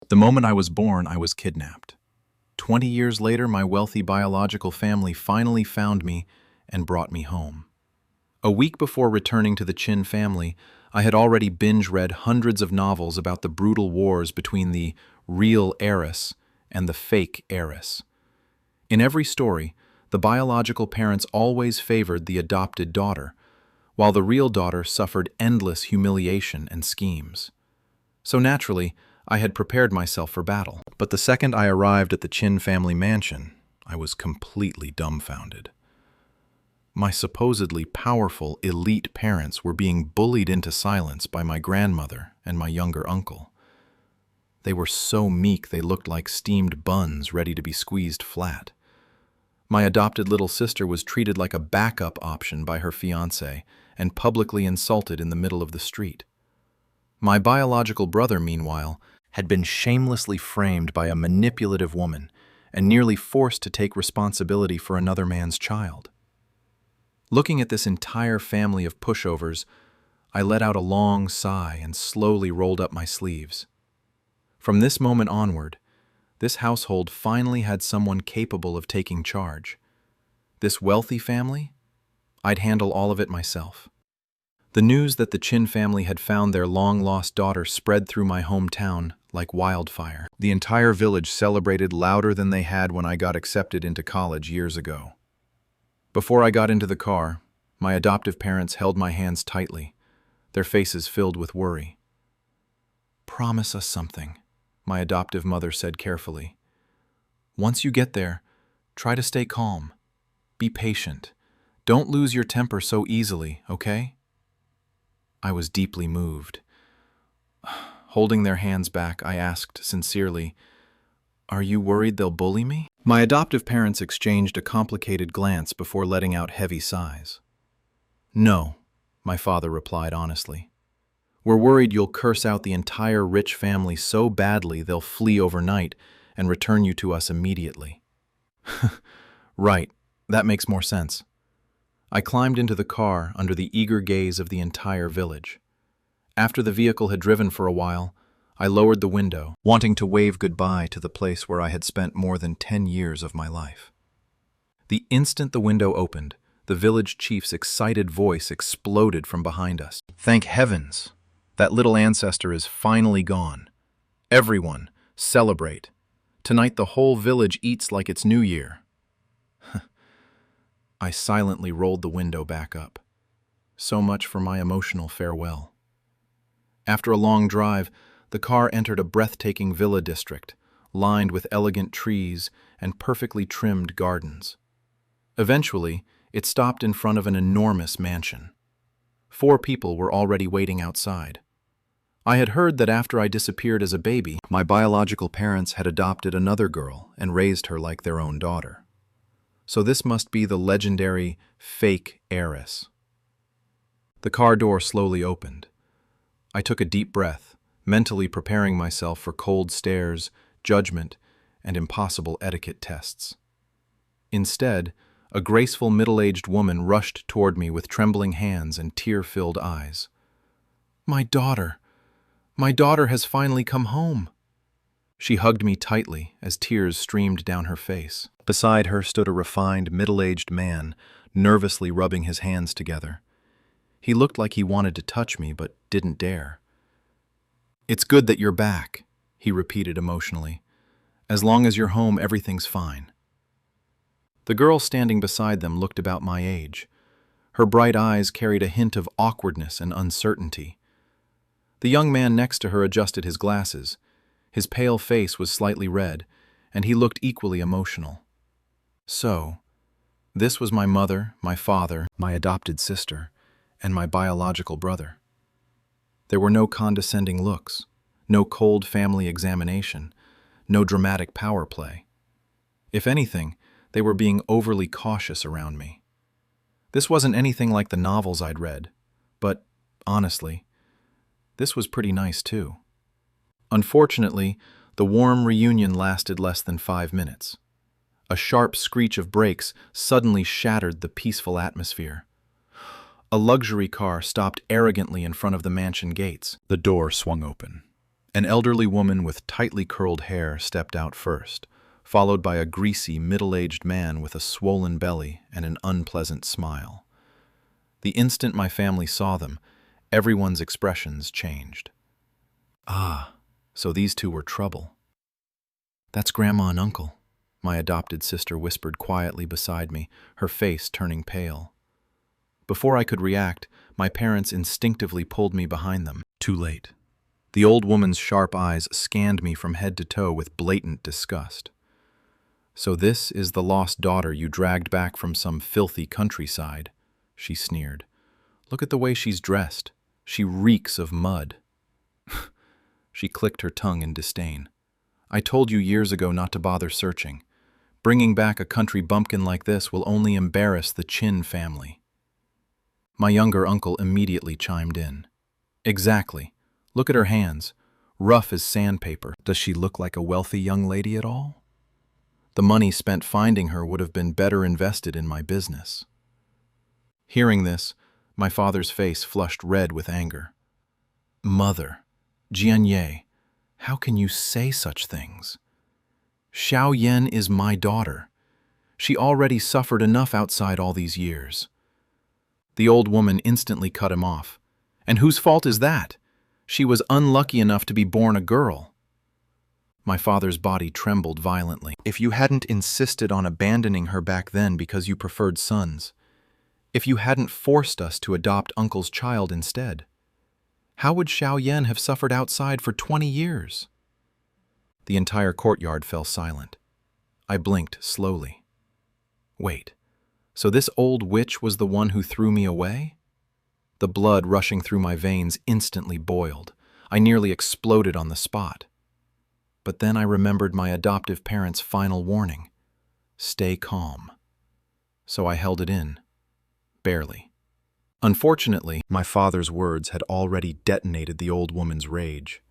The moment I was born, I was kidnapped. 20 years later, my wealthy biological family finally found me and brought me home. A week before returning to the Chin family, I had already binge-read hundreds of novels about the brutal wars between the real heiress and the fake heiress. In every story, the biological parents always favored the adopted daughter, while the real daughter suffered endless humiliation and schemes. So naturally, I had prepared myself for battle. But the second I arrived at the Chin family mansion, I was completely dumbfounded. My supposedly powerful, elite parents were being bullied into silence by my grandmother and my younger uncle. They were so meek they looked like steamed buns ready to be squeezed flat. My adopted little sister was treated like a backup option by her fiancé and publicly insulted in the middle of the street. My biological brother, meanwhile, had been shamelessly framed by a manipulative woman and nearly forced to take responsibility for another man's child. Looking at this entire family of pushovers, I let out a long sigh and slowly rolled up my sleeves. From this moment onward, this household finally had someone capable of taking charge. This wealthy family? I'd handle all of it myself. The news that the Chin family had found their long-lost daughter spread through my hometown like wildfire. The entire village celebrated louder than they had when I got accepted into college years ago. Before I got into the car, my adoptive parents held my hands tightly, their faces filled with worry. "Promise us something," my adoptive mother said carefully. "Once you get there, try to stay calm. Be patient. Don't lose your temper so easily, okay?" I was deeply moved. Holding their hands back, I asked sincerely, "Are you worried they'll bully me?" My adoptive parents exchanged a complicated glance before letting out heavy sighs. "No," my father replied honestly. "We're worried you'll curse out the entire rich family so badly they'll flee overnight and return you to us immediately." Right, that makes more sense. I climbed into the car under the eager gaze of the entire village. After the vehicle had driven for a while, I lowered the window, wanting to wave goodbye to the place where I had spent more than 10 years of my life. The instant the window opened, the village chief's excited voice exploded from behind us. "Thank heavens! That little ancestor is finally gone. Everyone, celebrate. Tonight the whole village eats like it's New Year." I silently rolled the window back up. So much for my emotional farewell. After a long drive, the car entered a breathtaking villa district, lined with elegant trees and perfectly trimmed gardens. Eventually, it stopped in front of an enormous mansion. 4 people were already waiting outside. I had heard that after I disappeared as a baby, my biological parents had adopted another girl and raised her like their own daughter. So this must be the legendary fake heiress. The car door slowly opened. I took a deep breath, mentally preparing myself for cold stares, judgment, and impossible etiquette tests. Instead, a graceful middle-aged woman rushed toward me with trembling hands and tear-filled eyes. My daughter has finally come home." She hugged me tightly as tears streamed down her face. Beside her stood a refined, middle-aged man, nervously rubbing his hands together. He looked like he wanted to touch me, but didn't dare. "It's good that you're back," he repeated emotionally. "As long as you're home, everything's fine." The girl standing beside them looked about my age. Her bright eyes carried a hint of awkwardness and uncertainty. The young man next to her adjusted his glasses. His pale face was slightly red, and he looked equally emotional. So, this was my mother, my father, my adopted sister, and my biological brother. There were no condescending looks, no cold family examination, no dramatic power play. If anything, they were being overly cautious around me. This wasn't anything like the novels I'd read, but, honestly, this was pretty nice too. Unfortunately, the warm reunion lasted less than 5 minutes. A sharp screech of brakes suddenly shattered the peaceful atmosphere. A luxury car stopped arrogantly in front of the mansion gates. The door swung open, An elderly woman with tightly curled hair stepped out first, followed by a greasy, middle-aged man with a swollen belly and an unpleasant smile. The instant my family saw them, everyone's expressions changed. Ah, so these two were trouble. "That's Grandma and Uncle," my adopted sister whispered quietly beside me, her face turning pale. Before I could react, my parents instinctively pulled me behind them. Too late. The old woman's sharp eyes scanned me from head to toe with blatant disgust. "So this is the lost daughter you dragged back from some filthy countryside," she sneered. "Look at the way she's dressed. She reeks of mud." She clicked her tongue in disdain. "I told you years ago not to bother searching. Bringing back a country bumpkin like this will only embarrass the Chin family." My younger uncle immediately chimed in. "Exactly. Look at her hands, rough as sandpaper. Does she look like a wealthy young lady at all? The money spent finding her would have been better invested in my business." Hearing this, my father's face flushed red with anger. "Mother, Jianye, how can you say such things? Xiao Yan is my daughter. She already suffered enough outside all these years." The old woman instantly cut him off. "And whose fault is that? She was unlucky enough to be born a girl." My father's body trembled violently. "If you hadn't insisted on abandoning her back then because you preferred sons, if you hadn't forced us to adopt Uncle's child instead, how would Xiao Yan have suffered outside for 20 years? The entire courtyard fell silent. I blinked slowly. Wait, so this old witch was the one who threw me away? The blood rushing through my veins instantly boiled. I nearly exploded on the spot. But then I remembered my adoptive parents' final warning: stay calm. So I held it in. Barely. Unfortunately, my father's words had already detonated the old woman's rage.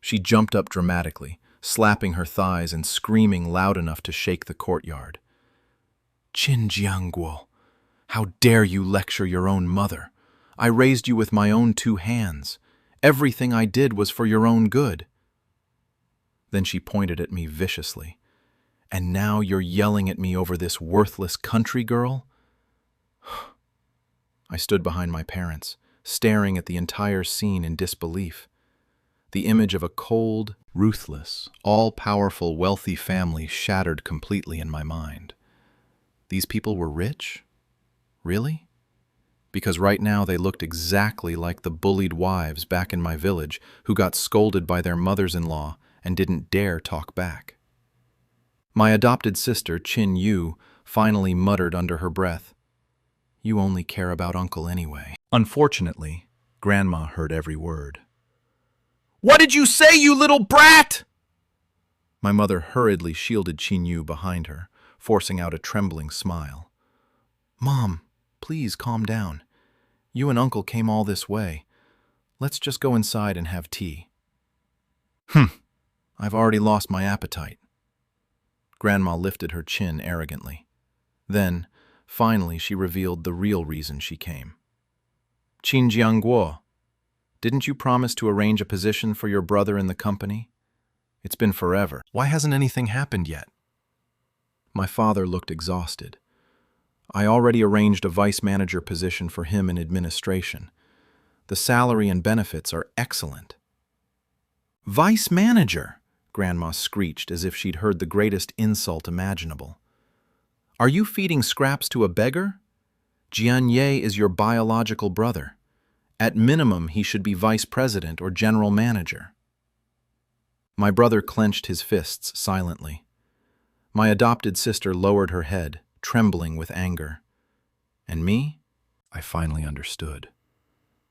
She jumped up dramatically, slapping her thighs and screaming loud enough to shake the courtyard. "Qin Jiangguo, how dare you lecture your own mother? I raised you with my own 2 hands. Everything I did was for your own good." Then she pointed at me viciously. "And now you're yelling at me over this worthless country girl?" I stood behind my parents, staring at the entire scene in disbelief. The image of a cold, ruthless, all-powerful, wealthy family shattered completely in my mind. These people were rich? Really? Because right now they looked exactly like the bullied wives back in my village who got scolded by their mothers-in-law and didn't dare talk back. My adopted sister, Qin Yu, finally muttered under her breath, "You only care about Uncle anyway." Unfortunately, Grandma heard every word. "What did you say, you little brat?" My mother hurriedly shielded Qin Yu behind her, forcing out a trembling smile. "Mom, please calm down. You and Uncle came all this way. Let's just go inside and have tea." I've already lost my appetite." Grandma lifted her chin arrogantly. Then, finally, she revealed the real reason she came. "Qin Jiangguo, didn't you promise to arrange a position for your brother in the company? It's been forever. Why hasn't anything happened yet?" My father looked exhausted. "I already arranged a vice manager position for him in administration. The salary and benefits are excellent." "Vice manager?" Grandma screeched as if she'd heard the greatest insult imaginable. "Are you feeding scraps to a beggar? Jianye is your biological brother. At minimum, he should be vice president or general manager." My brother clenched his fists silently. My adopted sister lowered her head, trembling with anger. And me? I finally understood.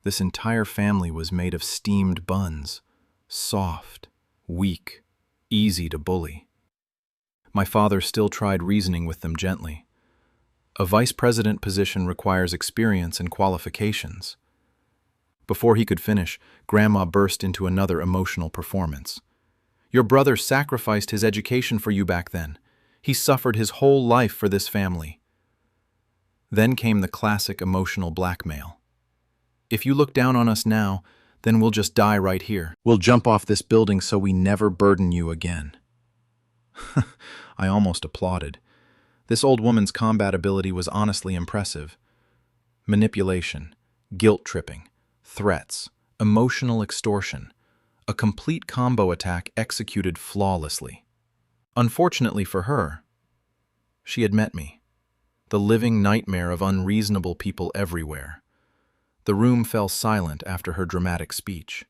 This entire family was made of steamed buns, soft, weak, easy to bully. My father still tried reasoning with them gently. A vice president position requires experience and qualifications. Before he could finish, Grandma burst into another emotional performance. "Your brother sacrificed his education for you back then. He suffered his whole life for this family." Then came the classic emotional blackmail. "If you look down on us now, Then we'll just die right here. We'll jump off this building so we never burden you again. I almost applauded. This old woman's combat ability was honestly impressive. Manipulation, guilt-tripping, threats, emotional extortion. A complete combo attack executed flawlessly. Unfortunately for her, she had met me, the living nightmare of unreasonable people everywhere. The room fell silent after her dramatic speech.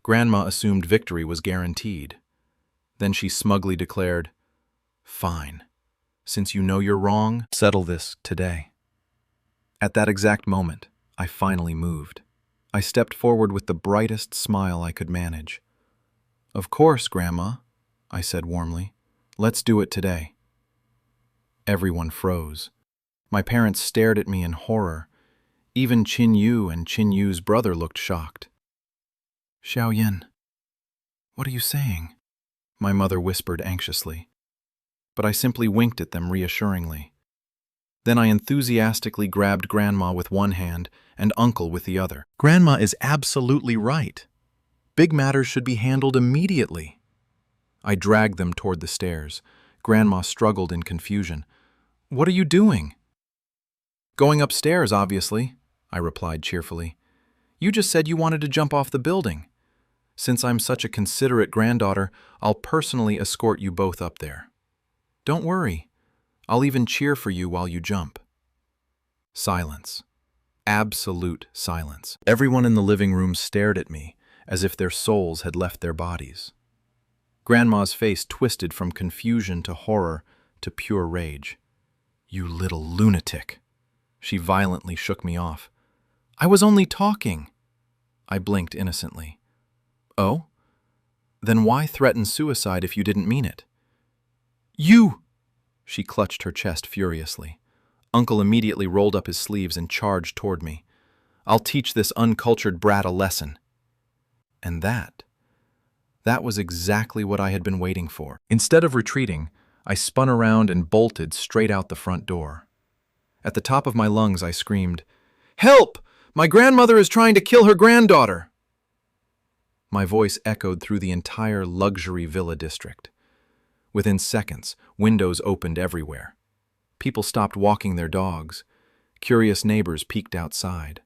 Grandma assumed victory was guaranteed. Then she smugly declared, "Fine. Since you know you're wrong, settle this today." At that exact moment, I finally moved. I stepped forward with the brightest smile I could manage. "Of course, Grandma," I said warmly. "Let's do it today." Everyone froze. My parents stared at me in horror. Even Qin Yu and Qin Yu's brother looked shocked. "Xiao Yin, what are you saying?" my mother whispered anxiously. But I simply winked at them reassuringly. Then I enthusiastically grabbed Grandma with one hand and Uncle with the other. "Grandma is absolutely right. Big matters should be handled immediately." I dragged them toward the stairs. Grandma struggled in confusion. "What are you doing?" "Going upstairs, obviously," I replied cheerfully. "You just said you wanted to jump off the building. Since I'm such a considerate granddaughter, I'll personally escort you both up there. Don't worry. I'll even cheer for you while you jump." Silence. Absolute silence. Everyone in the living room stared at me, as if their souls had left their bodies. Grandma's face twisted from confusion to horror to pure rage. "You little lunatic." She violently shook me off. "I was only talking." I blinked innocently. "Oh? Then why threaten suicide if you didn't mean it?" "You!" She clutched her chest furiously. Uncle immediately rolled up his sleeves and charged toward me. "I'll teach this uncultured brat a lesson." And that was exactly what I had been waiting for. Instead of retreating, I spun around and bolted straight out the front door. At the top of my lungs, I screamed, "Help! My grandmother is trying to kill her granddaughter!" My voice echoed through the entire luxury villa district. Within seconds, windows opened everywhere. People stopped walking their dogs. Curious neighbors peeked outside.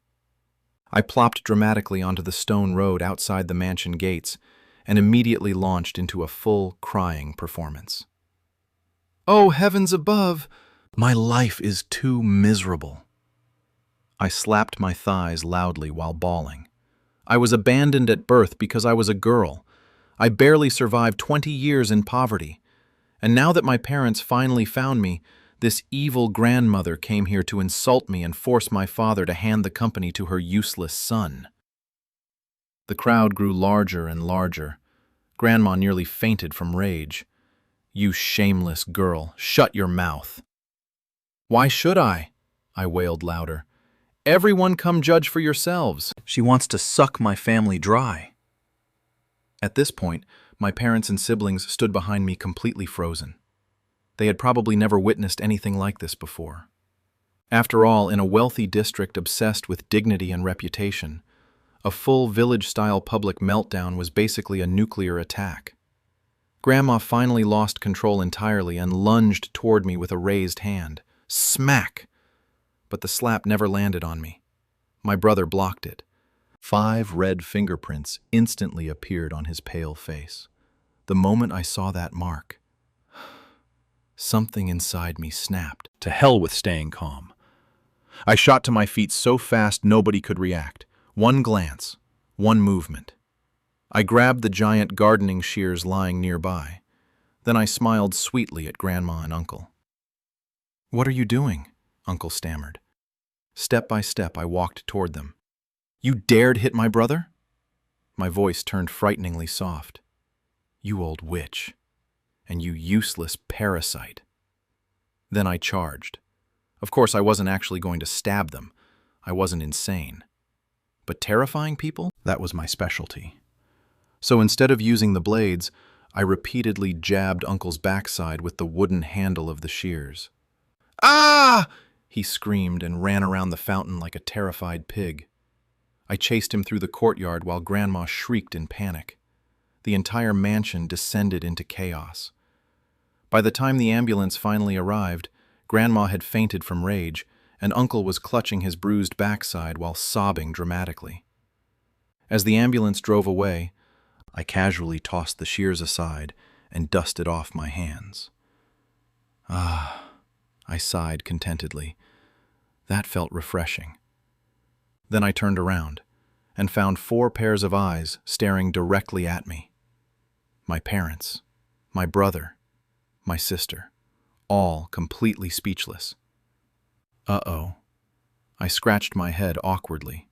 I plopped dramatically onto the stone road outside the mansion gates and immediately launched into a full crying performance. "Oh, heavens above! My life is too miserable." I slapped my thighs loudly while bawling. I was abandoned at birth because I was a girl. I barely survived 20 years in poverty. And now that my parents finally found me, this evil grandmother came here to insult me and force my father to hand the company to her useless son. The crowd grew larger and larger. Grandma nearly fainted from rage. "You shameless girl, shut your mouth." "Why should I?" I wailed louder. "Everyone come judge for yourselves. She wants to suck my family dry." At this point, my parents and siblings stood behind me completely frozen. They had probably never witnessed anything like this before. After all, in a wealthy district obsessed with dignity and reputation, a full village-style public meltdown was basically a nuclear attack. Grandma finally lost control entirely and lunged toward me with a raised hand. Smack! But the slap never landed on me. My brother blocked it. 5 red fingerprints instantly appeared on his pale face. The moment I saw that mark, something inside me snapped. To hell with staying calm. I shot to my feet so fast nobody could react. One glance, one movement. I grabbed the giant gardening shears lying nearby. Then I smiled sweetly at Grandma and Uncle. "What are you doing?" Uncle stammered. Step by step, I walked toward them. "You dared hit my brother?" My voice turned frighteningly soft. "You old witch. And you useless parasite." Then I charged. Of course, I wasn't actually going to stab them. I wasn't insane. But terrifying people? That was my specialty. So instead of using the blades, I repeatedly jabbed Uncle's backside with the wooden handle of the shears. "Ah!" he screamed and ran around the fountain like a terrified pig. I chased him through the courtyard while Grandma shrieked in panic. The entire mansion descended into chaos. By the time the ambulance finally arrived, Grandma had fainted from rage, and Uncle was clutching his bruised backside while sobbing dramatically. As the ambulance drove away, I casually tossed the shears aside and dusted off my hands. Ah, I sighed contentedly. That felt refreshing. Then I turned around and found 4 pairs of eyes staring directly at me. My parents, my brother, my sister, all completely speechless. Uh-oh. I scratched my head awkwardly.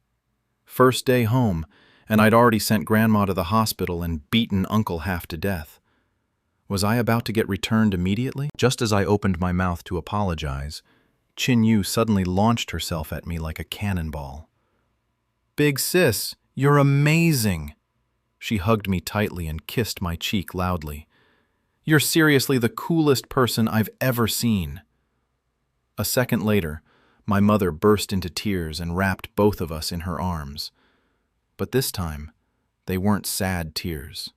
First day home, and I'd already sent Grandma to the hospital and beaten Uncle half to death. Was I about to get returned immediately? Just as I opened my mouth to apologize, Chin Yu suddenly launched herself at me like a cannonball. "Big sis, you're amazing!" She hugged me tightly and kissed my cheek loudly. "You're seriously the coolest person I've ever seen." A second later, my mother burst into tears and wrapped both of us in her arms. But this time, they weren't sad tears.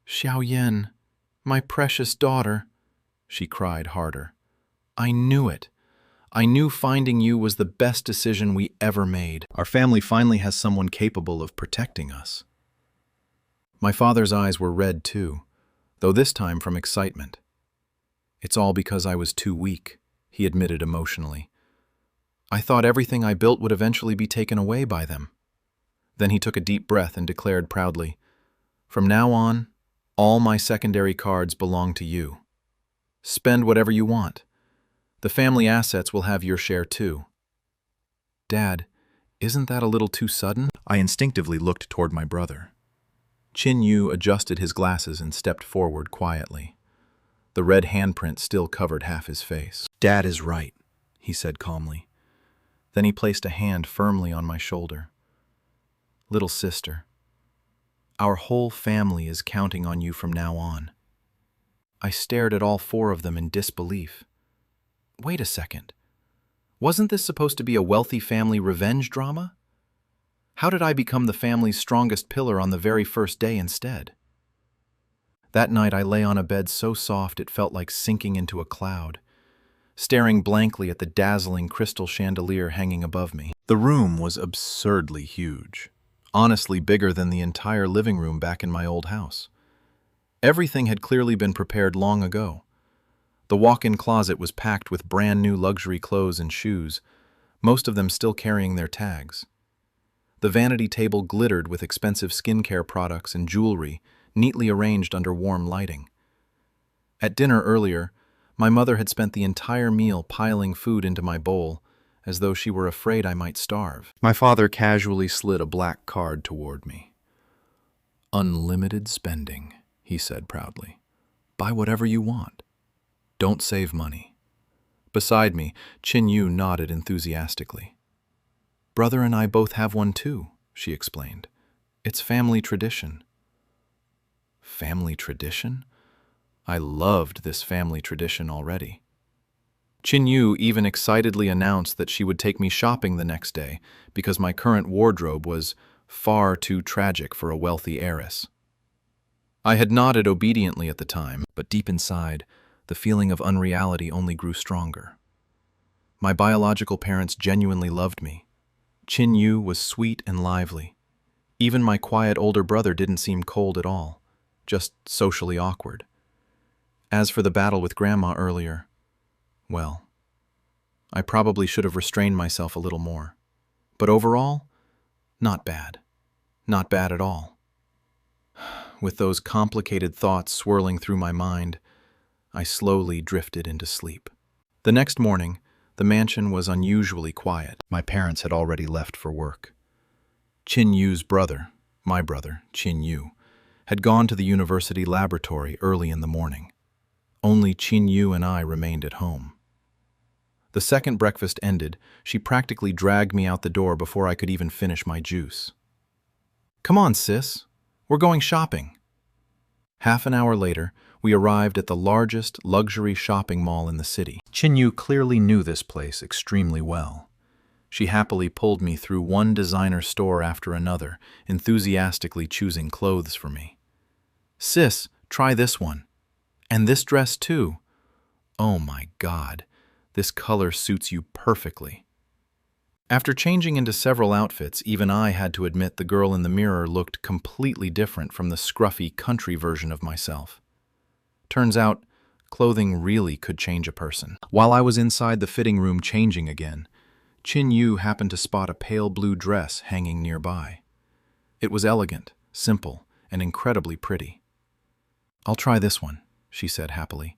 "Xiaoyan, my precious daughter," she cried harder. "I knew it. I knew finding you was the best decision we ever made. Our family finally has someone capable of protecting us." My father's eyes were red too, though this time from excitement. "It's all because I was too weak," he admitted emotionally. "I thought everything I built would eventually be taken away by them." Then he took a deep breath and declared proudly, "From now on, all my secondary cards belong to you. Spend whatever you want. The family assets will have your share too." "Dad, isn't that a little too sudden?" I instinctively looked toward my brother. Chin Yu adjusted his glasses and stepped forward quietly. The red handprint still covered half his face. "Dad is right," he said calmly. Then he placed a hand firmly on my shoulder. "Little sister, our whole family is counting on you from now on." I stared at all 4 of them in disbelief. Wait a second. Wasn't this supposed to be a wealthy family revenge drama? How did I become the family's strongest pillar on the very first day instead? That night I lay on a bed so soft it felt like sinking into a cloud, staring blankly at the dazzling crystal chandelier hanging above me. The room was absurdly huge, honestly bigger than the entire living room back in my old house. Everything had clearly been prepared long ago. The walk-in closet was packed with brand new luxury clothes and shoes, most of them still carrying their tags. The vanity table glittered with expensive skincare products and jewelry, neatly arranged under warm lighting. At dinner earlier, my mother had spent the entire meal piling food into my bowl, as though she were afraid I might starve. My father casually slid a black card toward me. "Unlimited spending," he said proudly. "Buy whatever you want. Don't save money." Beside me, Chin Yu nodded enthusiastically. "Brother and I both have one too," she explained. "It's family tradition." Family tradition? I loved this family tradition already. Chin Yu even excitedly announced that she would take me shopping the next day because my current wardrobe was far too tragic for a wealthy heiress. I had nodded obediently at the time, but deep inside, the feeling of unreality only grew stronger. My biological parents genuinely loved me. Chin Yu was sweet and lively. Even my quiet older brother didn't seem cold at all, just socially awkward. As for the battle with Grandma earlier, well, I probably should have restrained myself a little more. But overall, not bad. Not bad at all. With those complicated thoughts swirling through my mind, I slowly drifted into sleep. The next morning, the mansion was unusually quiet. My parents had already left for work. Chin Yu's brother, my brother, Chin Yu, had gone to the university laboratory early in the morning. Only Chin Yu and I remained at home. The second breakfast ended, she practically dragged me out the door before I could even finish my juice. "Come on, sis. We're going shopping." Half an hour later, we arrived at the largest luxury shopping mall in the city. Chin Yu clearly knew this place extremely well. She happily pulled me through one designer store after another, enthusiastically choosing clothes for me. "Sis, try this one. And this dress too. Oh my God, this color suits you perfectly." After changing into several outfits, even I had to admit the girl in the mirror looked completely different from the scruffy country version of myself. Turns out, clothing really could change a person. While I was inside the fitting room changing again, Chin Yu happened to spot a pale blue dress hanging nearby. It was elegant, simple, and incredibly pretty. "I'll try this one," she said happily.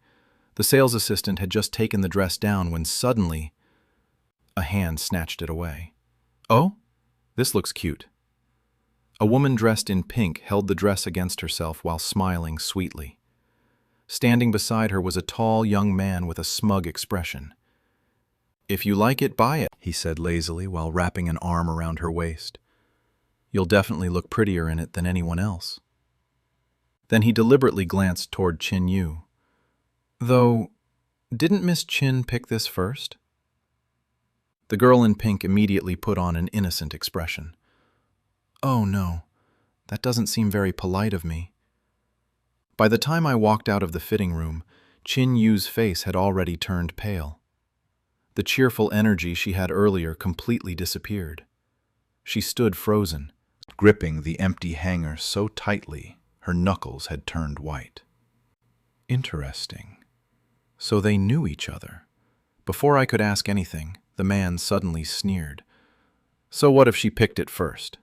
The sales assistant had just taken the dress down when suddenly a hand snatched it away. "Oh, this looks cute." A woman dressed in pink held the dress against herself while smiling sweetly. Standing beside her was a tall young man with a smug expression. "If you like it, buy it," he said lazily while wrapping an arm around her waist. "You'll definitely look prettier in it than anyone else." Then he deliberately glanced toward Chin Yu. "Though, didn't Miss Chin pick this first?" The girl in pink immediately put on an innocent expression. "Oh no, that doesn't seem very polite of me." By the time I walked out of the fitting room, Chin Yu's face had already turned pale. The cheerful energy she had earlier completely disappeared. She stood frozen, gripping the empty hanger so tightly her knuckles had turned white. Interesting. So they knew each other. Before I could ask anything, the man suddenly sneered. "So what if she picked it first?"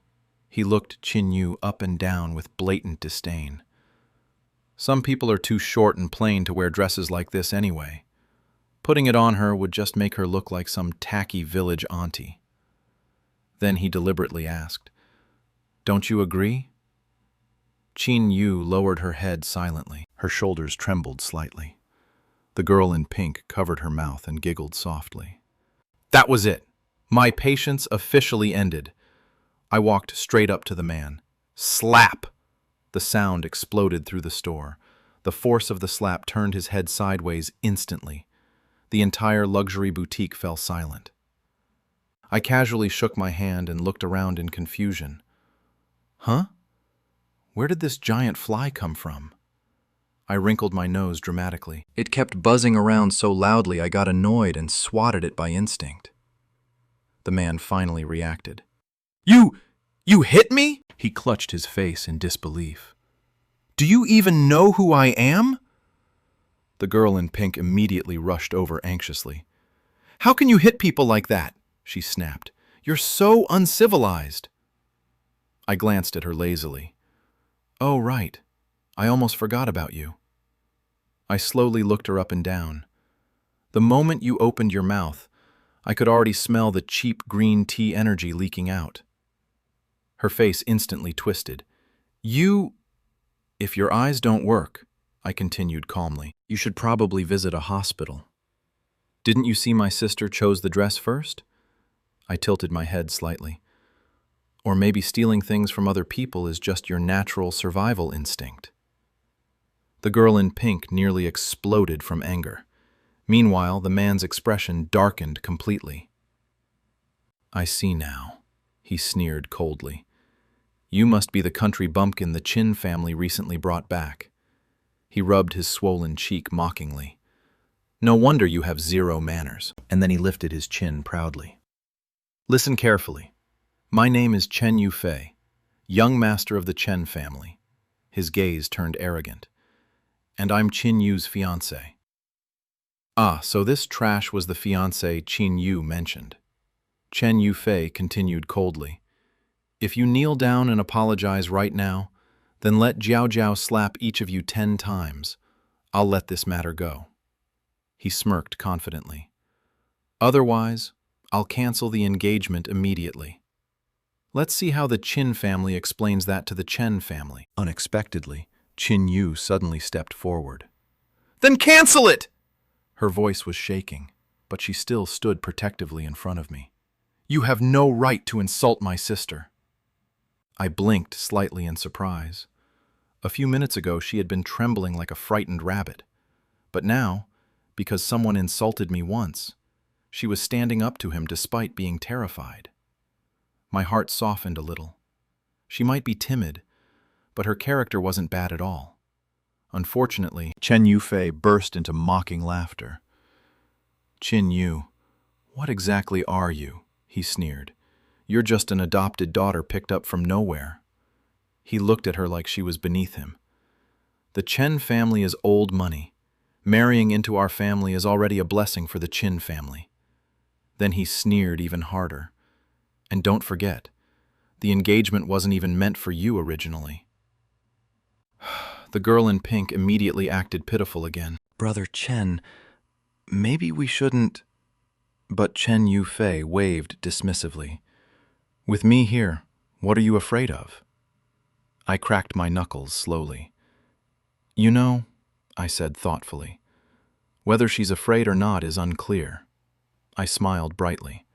He looked Chin Yu up and down with blatant disdain. "Some people are too short and plain to wear dresses like this anyway. Putting it on her would just make her look like some tacky village auntie." Then he deliberately asked, "Don't you agree?" Chin Yu lowered her head silently. Her shoulders trembled slightly. The girl in pink covered her mouth and giggled softly. That was it. My patience officially ended. I walked straight up to the man. Slap! The sound exploded through the store. The force of the slap turned his head sideways instantly. The entire luxury boutique fell silent. I casually shook my hand and looked around in confusion. Huh? Where did this giant fly come from? I wrinkled my nose dramatically. It kept buzzing around so loudly I got annoyed and swatted it by instinct. The man finally reacted. You hit me? He clutched his face in disbelief. Do you even know who I am? The girl in pink immediately rushed over anxiously. How can you hit people like that? She snapped. You're so uncivilized. I glanced at her lazily. Oh, right. I almost forgot about you. I slowly looked her up and down. The moment you opened your mouth, I could already smell the cheap green tea energy leaking out. Her face instantly twisted. If your eyes don't work, I continued calmly, you should probably visit a hospital. Didn't you see my sister chose the dress first? I tilted my head slightly. Or maybe stealing things from other people is just your natural survival instinct. The girl in pink nearly exploded from anger. Meanwhile, the man's expression darkened completely. I see now, he sneered coldly. You must be the country bumpkin the Chin family recently brought back. He rubbed his swollen cheek mockingly. No wonder you have zero manners. And then he lifted his chin proudly. Listen carefully. My name is Chen Yufei, young master of the Chen family. His gaze turned arrogant. And I'm Chin Yu's fiancé. Ah, so this trash was the fiancé Chin Yu mentioned. Chen Yufei continued coldly. If you kneel down and apologize right now, then let Jiao Jiao slap each of you 10 times. I'll let this matter go. He smirked confidently. Otherwise, I'll cancel the engagement immediately. Let's see how the Chin family explains that to the Chen family. Unexpectedly, Chin Yu suddenly stepped forward. Then cancel it! Her voice was shaking, but she still stood protectively in front of me. You have no right to insult my sister. I blinked slightly in surprise. A few minutes ago, she had been trembling like a frightened rabbit. But now, because someone insulted me once, She was standing up to him despite being terrified. My heart softened a little. She might be timid, but her character wasn't bad at all. Unfortunately, Chen Yufei burst into mocking laughter. "Qin Yu, what exactly are you?" he sneered. "You're just an adopted daughter picked up from nowhere." He looked at her like she was beneath him. "The Chen family is old money. Marrying into our family is already a blessing for the Qin family." Then he sneered even harder. "And don't forget, the engagement wasn't even meant for you originally." The girl in pink immediately acted pitiful again. "Brother Chen, maybe we shouldn't—" But Chen Yufei waved dismissively. "With me here, what are you afraid of?" I cracked my knuckles slowly. "You know," I said thoughtfully, "whether she's afraid or not is unclear." I smiled brightly.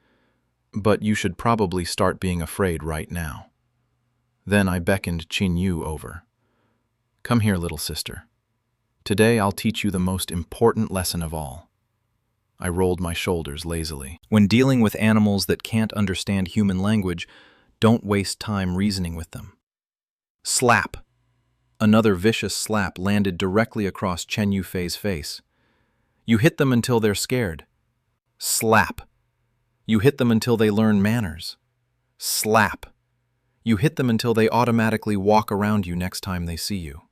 "But you should probably start being afraid right now." Then I beckoned Qin Yu over. "Come here, little sister. Today I'll teach you the most important lesson of all." I rolled my shoulders lazily. When dealing with animals that can't understand human language, don't waste time reasoning with them. Slap! Another vicious slap landed directly across Chen Yufei's face. "You hit them until they're scared." Slap! "You hit them until they learn manners." Slap! "You hit them until they automatically walk around you next time they see you."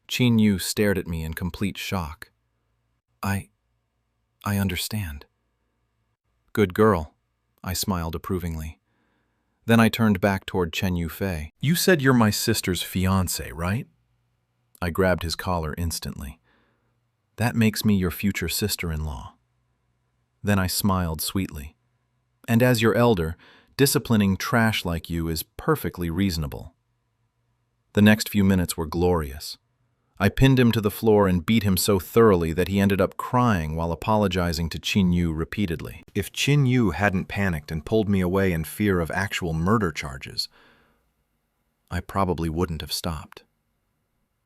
Qin Yu stared at me in complete shock. I understand." "Good girl," I smiled approvingly. Then I turned back toward Chen Yufei. "You said you're my sister's fiancé, right?" I grabbed his collar instantly. "That makes me your future sister-in-law." Then I smiled sweetly. "And as your elder, disciplining trash like you is perfectly reasonable." The next few minutes were glorious. I pinned him to the floor and beat him so thoroughly that he ended up crying while apologizing to Qin Yu repeatedly. If Qin Yu hadn't panicked and pulled me away in fear of actual murder charges, I probably wouldn't have stopped.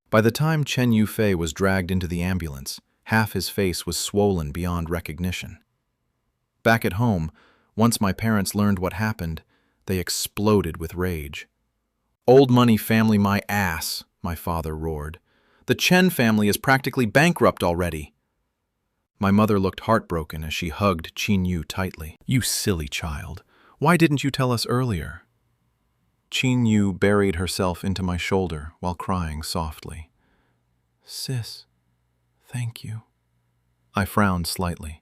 By the time Chen Yufei was dragged into the ambulance, half his face was swollen beyond recognition. Back at home, once my parents learned what happened, they exploded with rage. "Old money family my ass," my father roared. "The Chen family is practically bankrupt already." My mother looked heartbroken as she hugged Qin Yu tightly. "You silly child, why didn't you tell us earlier?" Qin Yu buried herself into my shoulder while crying softly. "Sis, thank you." I frowned slightly.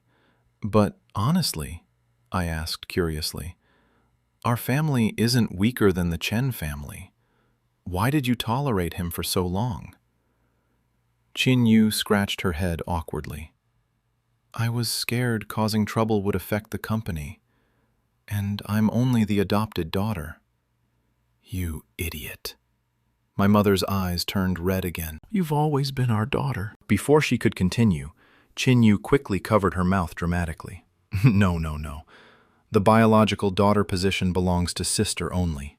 "But honestly," I asked curiously, "our family isn't weaker than the Chen family. Why did you tolerate him for so long?" Qin Yu scratched her head awkwardly. "I was scared causing trouble would affect the company, and I'm only the adopted daughter." "You idiot." My mother's eyes turned red again. "You've always been our daughter." Before she could continue, Qin Yu quickly covered her mouth dramatically. No. The biological daughter position belongs to sister only."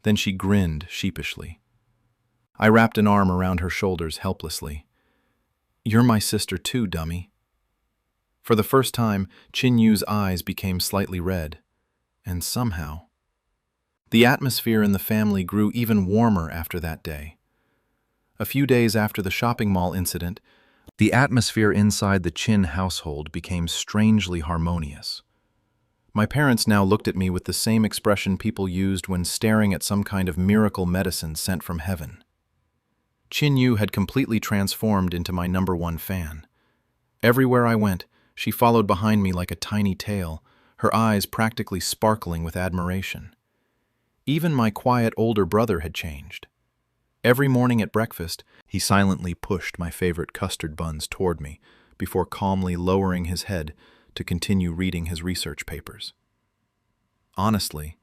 Then she grinned sheepishly. I wrapped an arm around her shoulders helplessly. "You're my sister too, dummy." For the first time, Qin Yu's eyes became slightly red, and somehow, the atmosphere in the family grew even warmer after that day. A few days after the shopping mall incident, the atmosphere inside the Qin household became strangely harmonious. My parents now looked at me with the same expression people used when staring at some kind of miracle medicine sent from heaven. Qin Yu had completely transformed into my #1 fan. Everywhere I went, she followed behind me like a tiny tail, her eyes practically sparkling with admiration. Even my quiet older brother had changed. Every morning at breakfast, he silently pushed my favorite custard buns toward me before calmly lowering his head to continue reading his research papers. Honestly,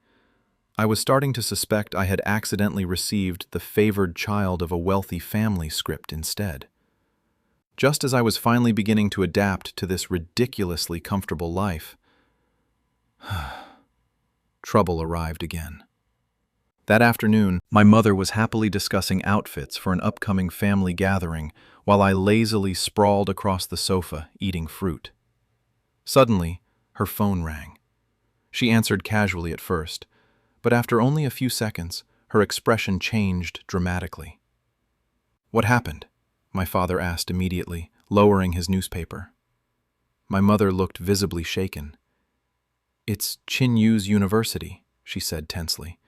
I was starting to suspect I had accidentally received the favored child of a wealthy family script instead. Just as I was finally beginning to adapt to this ridiculously comfortable life, trouble arrived again. That afternoon, my mother was happily discussing outfits for an upcoming family gathering while I lazily sprawled across the sofa eating fruit. Suddenly, her phone rang. She answered casually at first, but after only a few seconds, her expression changed dramatically. "What happened?" my father asked immediately, lowering his newspaper. My mother looked visibly shaken. "It's Yu's university," she said tensely.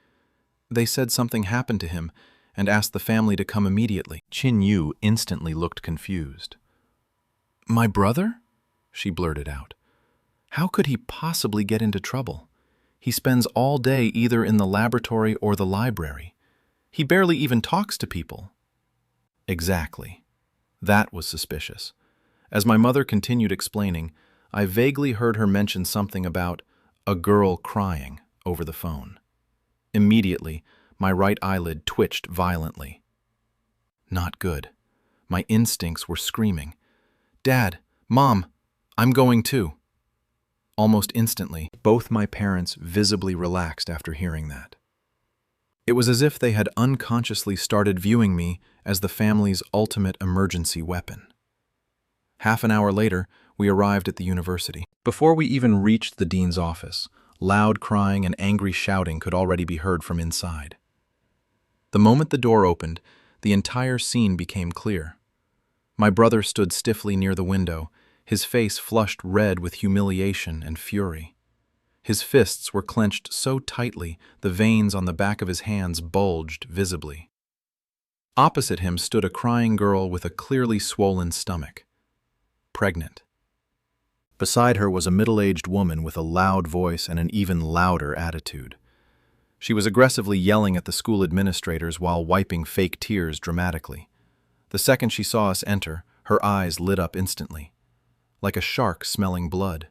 "They said something happened to him and asked the family to come immediately." Yu instantly looked confused. "My brother?" she blurted out. "How could he possibly get into trouble? He spends all day either in the laboratory or the library. He barely even talks to people." Exactly. That was suspicious. As my mother continued explaining, I vaguely heard her mention something about a girl crying over the phone. Immediately, my right eyelid twitched violently. Not good. My instincts were screaming, "Dad, Mom, I'm going too." Almost instantly, both my parents visibly relaxed after hearing that. It was as if they had unconsciously started viewing me as the family's ultimate emergency weapon. Half an hour later, we arrived at the university. Before we even reached the dean's office, loud crying and angry shouting could already be heard from inside. The moment the door opened, the entire scene became clear. My brother stood stiffly near the window, his face flushed red with humiliation and fury. His fists were clenched so tightly the veins on the back of his hands bulged visibly. Opposite him stood a crying girl with a clearly swollen stomach. Pregnant. Beside her was a middle-aged woman with a loud voice and an even louder attitude. She was aggressively yelling at the school administrators while wiping fake tears dramatically. The second she saw us enter, her eyes lit up instantly, like a shark smelling blood.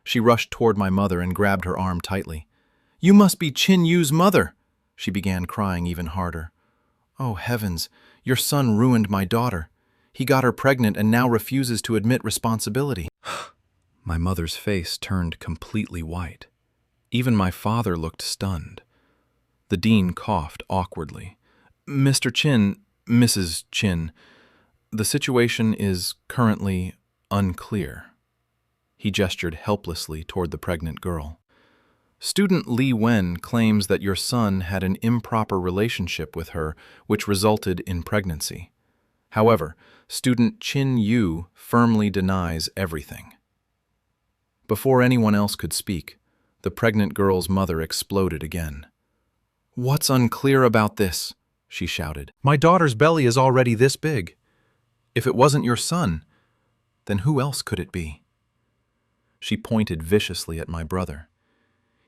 She rushed toward my mother and grabbed her arm tightly. "You must be Yu's mother!" She began crying even harder. "Oh heavens, your son ruined my daughter. He got her pregnant and now refuses to admit responsibility." My mother's face turned completely white. Even my father looked stunned. The dean coughed awkwardly. "Mr. Chin, Mrs. Chin, the situation is currently unclear." He gestured helplessly toward the pregnant girl. "Student Li Wen claims that your son had an improper relationship with her, which resulted in pregnancy. However, student Yu firmly denies everything." Before anyone else could speak, the pregnant girl's mother exploded again. "What's unclear about this?" she shouted. "My daughter's belly is already this big. If it wasn't your son, then who else could it be?" She pointed viciously at my brother.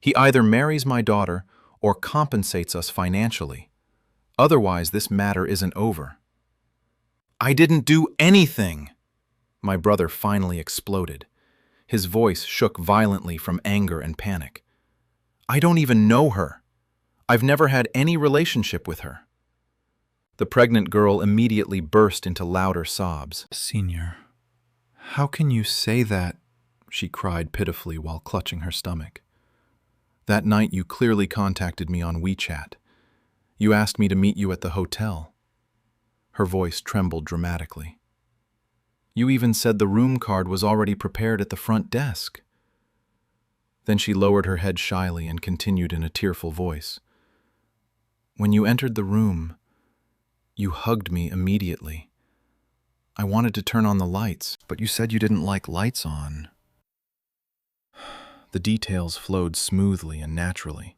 "He either marries my daughter or compensates us financially. Otherwise, this matter isn't over." "I didn't do anything!" My brother finally exploded. His voice shook violently from anger and panic. "I don't even know her. I've never had any relationship with her." The pregnant girl immediately burst into louder sobs. "Senior, how can you say that?" she cried pitifully while clutching her stomach. "That night you clearly contacted me on WeChat. You asked me to meet you at the hotel." Her voice trembled dramatically. "You even said the room card was already prepared at the front desk." Then she lowered her head shyly and continued in a tearful voice. "When you entered the room, you hugged me immediately. I wanted to turn on the lights, but you said you didn't like lights on." The details flowed smoothly and naturally.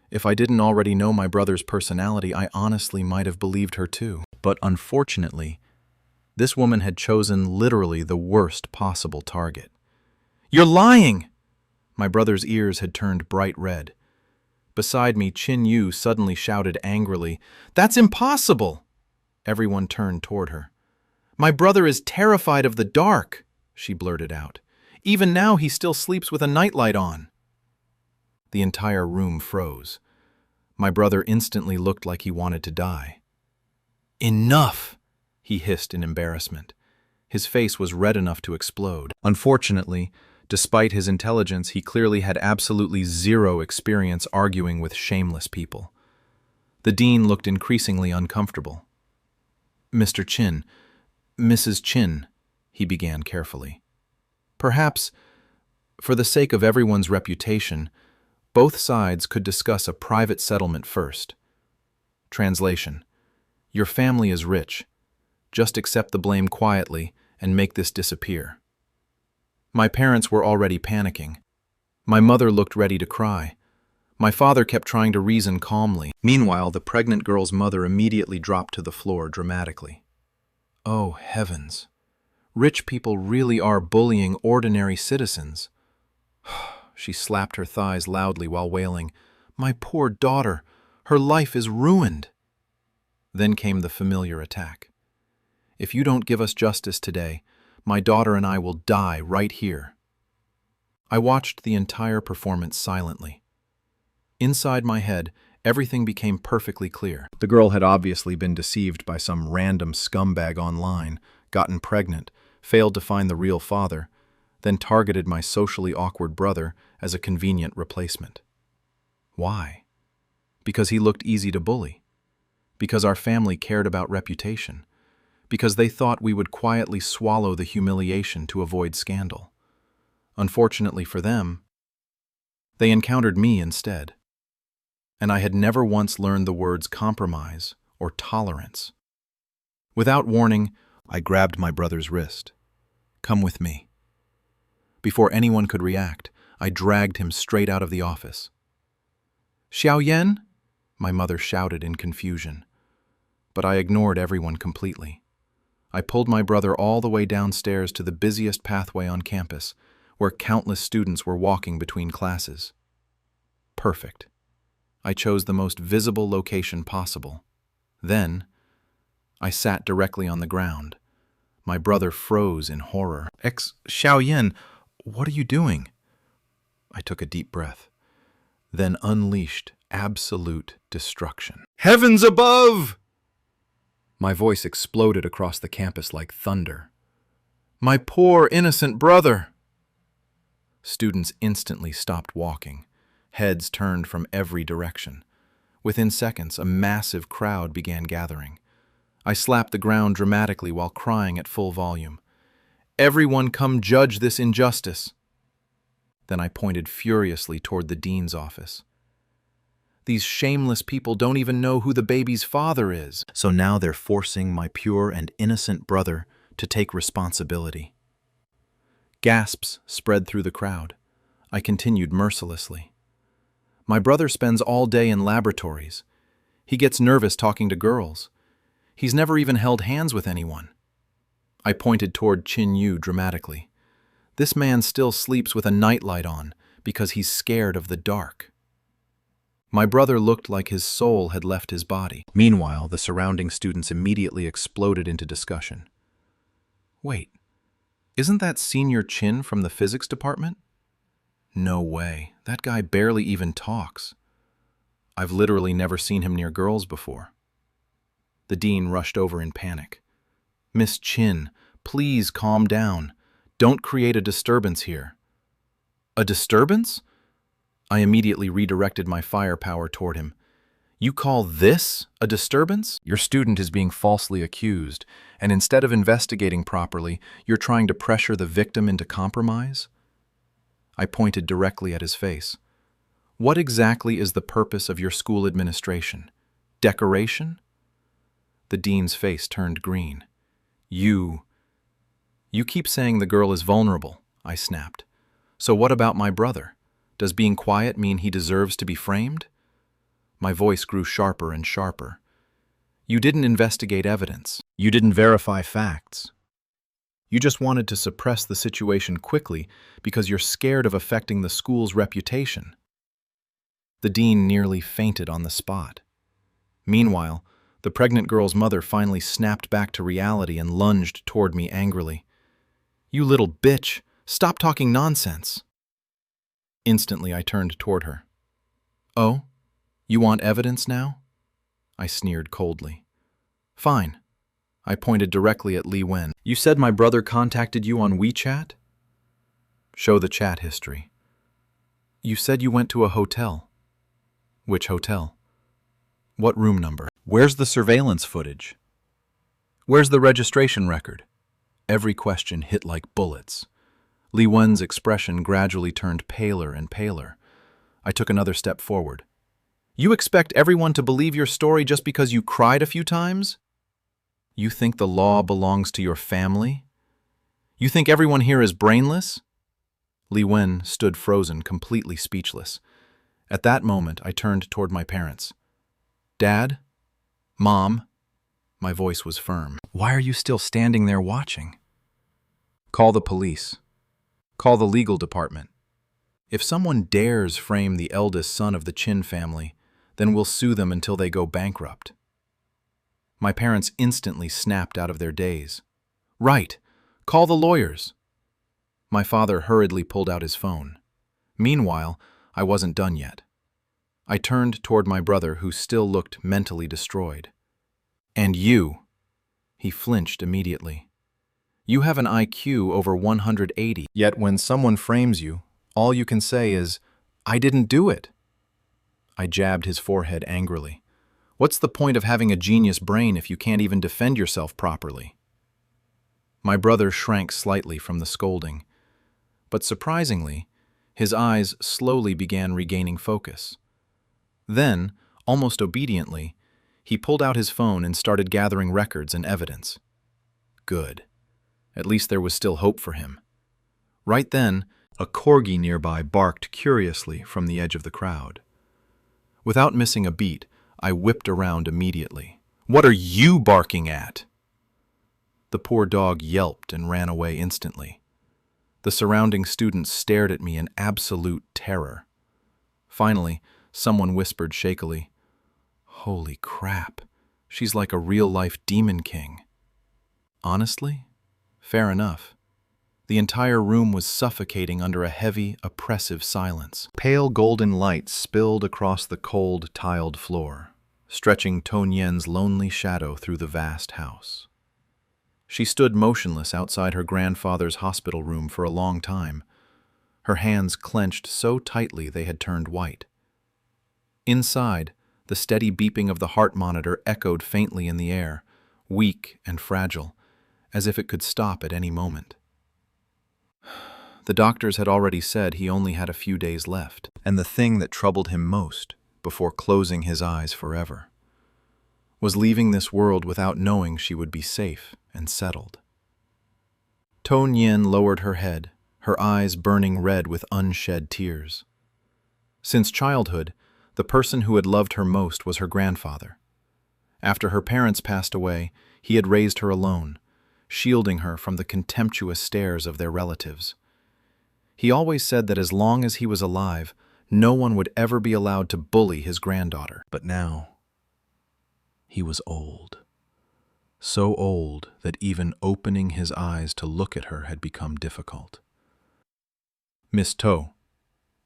If I didn't already know my brother's personality, I honestly might have believed her too. But unfortunately, this woman had chosen literally the worst possible target. "You're lying!" My brother's ears had turned bright red. Beside me, Yu suddenly shouted angrily, "That's impossible!" Everyone turned toward her. "My brother is terrified of the dark," she blurted out. "Even now he still sleeps with a nightlight on." The entire room froze. My brother instantly looked like he wanted to die. "Enough!" he hissed in embarrassment. His face was red enough to explode. Unfortunately, despite his intelligence, he clearly had absolutely zero experience arguing with shameless people. The dean looked increasingly uncomfortable. "Mr. Chin, Mrs. Chin," he began carefully. "Perhaps For the sake of everyone's reputation, both sides could discuss a private settlement first. Translation: your family is rich. Just accept the blame quietly and make this disappear. My parents were already panicking. My mother looked ready to cry. My father kept trying to reason calmly. Meanwhile, the pregnant girl's mother immediately dropped to the floor dramatically. Oh, heavens. Rich people really are bullying ordinary citizens. She slapped her thighs loudly while wailing, "My poor daughter, her life is ruined." Then came the familiar attack. "If you don't give us justice today, my daughter and I will die right here." I watched the entire performance silently. Inside my head, everything became perfectly clear. The girl had obviously been deceived by some random scumbag online, gotten pregnant, failed to find the real father, then targeted my socially awkward brother as a convenient replacement. Why? Because he looked easy to bully. Because our family cared about reputation. Because they thought we would quietly swallow the humiliation to avoid scandal. Unfortunately for them, they encountered me instead. And I had never once learned the words compromise or tolerance. Without warning, I grabbed my brother's wrist. "Come with me." Before anyone could react, I dragged him straight out of the office. "Xiaoyan?" my mother shouted in confusion. But I ignored everyone completely. I pulled my brother all the way downstairs to the busiest pathway on campus, where countless students were walking between classes. Perfect. I chose the most visible location possible. Then, I sat directly on the ground. My brother froze in horror. Xiaoyan, what are you doing?" I took a deep breath, then unleashed absolute destruction. "Heavens above!" My voice exploded across the campus like thunder. "My poor, innocent brother!" Students instantly stopped walking. Heads turned from every direction. Within seconds, a massive crowd began gathering. I slapped the ground dramatically while crying at full volume. "Everyone come judge this injustice." Then I pointed furiously toward the dean's office. "These shameless people don't even know who the baby's father is. So now they're forcing my pure and innocent brother to take responsibility." Gasps spread through the crowd. I continued mercilessly. "My brother spends all day in laboratories. He gets nervous talking to girls. He's never even held hands with anyone." I pointed toward Qin Yu dramatically. "This man still sleeps with a nightlight on because he's scared of the dark." My brother looked like his soul had left his body. Meanwhile, the surrounding students immediately exploded into discussion. "Wait, isn't that Senior Qin from the physics department? No way, that guy barely even talks. I've literally never seen him near girls before." The dean rushed over in panic. "Miss Qin, please calm down. Don't create a disturbance here." "A disturbance?" I immediately redirected my firepower toward him. "You call this a disturbance? Your student is being falsely accused, and instead of investigating properly, you're trying to pressure the victim into compromise?" I pointed directly at his face. "What exactly is the purpose of your school administration? Decoration?" The dean's face turned green. You keep saying the girl is vulnerable," I snapped. "So what about my brother? Does being quiet mean he deserves to be framed?" My voice grew sharper and sharper. "You didn't investigate evidence. You didn't verify facts. You just wanted to suppress the situation quickly because you're scared of affecting the school's reputation." The dean nearly fainted on the spot. Meanwhile, the pregnant girl's mother finally snapped back to reality and lunged toward me angrily. "You little bitch! Stop talking nonsense!" Instantly, I turned toward her. "Oh, you want evidence now?" I sneered coldly. "Fine." I pointed directly at Li Wen. "You said my brother contacted you on WeChat?" "Show the chat history." "You said you went to a hotel." "Which hotel?" "What room number?" "Where's the surveillance footage?" "Where's the registration record?" Every question hit like bullets. Li Wen's expression gradually turned paler and paler. I took another step forward. You expect everyone to believe your story just because you cried a few times? You think the law belongs to your family? You think everyone here is brainless? Li Wen stood frozen, completely speechless. At that moment, I turned toward my parents. Dad? Mom? My voice was firm. Why are you still standing there watching? Call the police. Call the legal department. If someone dares frame the eldest son of the Chin family, then we'll sue them until they go bankrupt. My parents instantly snapped out of their daze. Right! Call the lawyers! My father hurriedly pulled out his phone. Meanwhile, I wasn't done yet. I turned toward my brother, who still looked mentally destroyed. And you? He flinched immediately. You have an IQ over 180, yet when someone frames you, all you can say is, I didn't do it. I jabbed his forehead angrily. What's the point of having a genius brain if you can't even defend yourself properly? My brother shrank slightly from the scolding, but surprisingly, his eyes slowly began regaining focus. Then, almost obediently, he pulled out his phone and started gathering records and evidence. Good. At least there was still hope for him. Right then, a corgi nearby barked curiously from the edge of the crowd. Without missing a beat, I whipped around immediately. What are you barking at? The poor dog yelped and ran away instantly. The surrounding students stared at me in absolute terror. Finally, someone whispered shakily, Holy crap, she's like a real-life demon king. Honestly? Fair enough. The entire room was suffocating under a heavy, oppressive silence. Pale golden light spilled across the cold, tiled floor, stretching Tong Yen's lonely shadow through the vast house. She stood motionless outside her grandfather's hospital room for a long time, her hands clenched so tightly they had turned white. Inside, the steady beeping of the heart monitor echoed faintly in the air, weak and fragile, as if it could stop at any moment. The doctors had already said he only had a few days left, and the thing that troubled him most, before closing his eyes forever, was leaving this world without knowing she would be safe and settled. Tong Yen lowered her head, her eyes burning red with unshed tears. Since childhood, the person who had loved her most was her grandfather. After her parents passed away, he had raised her alone, shielding her from the contemptuous stares of their relatives. He always said that as long as he was alive, no one would ever be allowed to bully his granddaughter. But now, he was old. So old that even opening his eyes to look at her had become difficult. Miss To,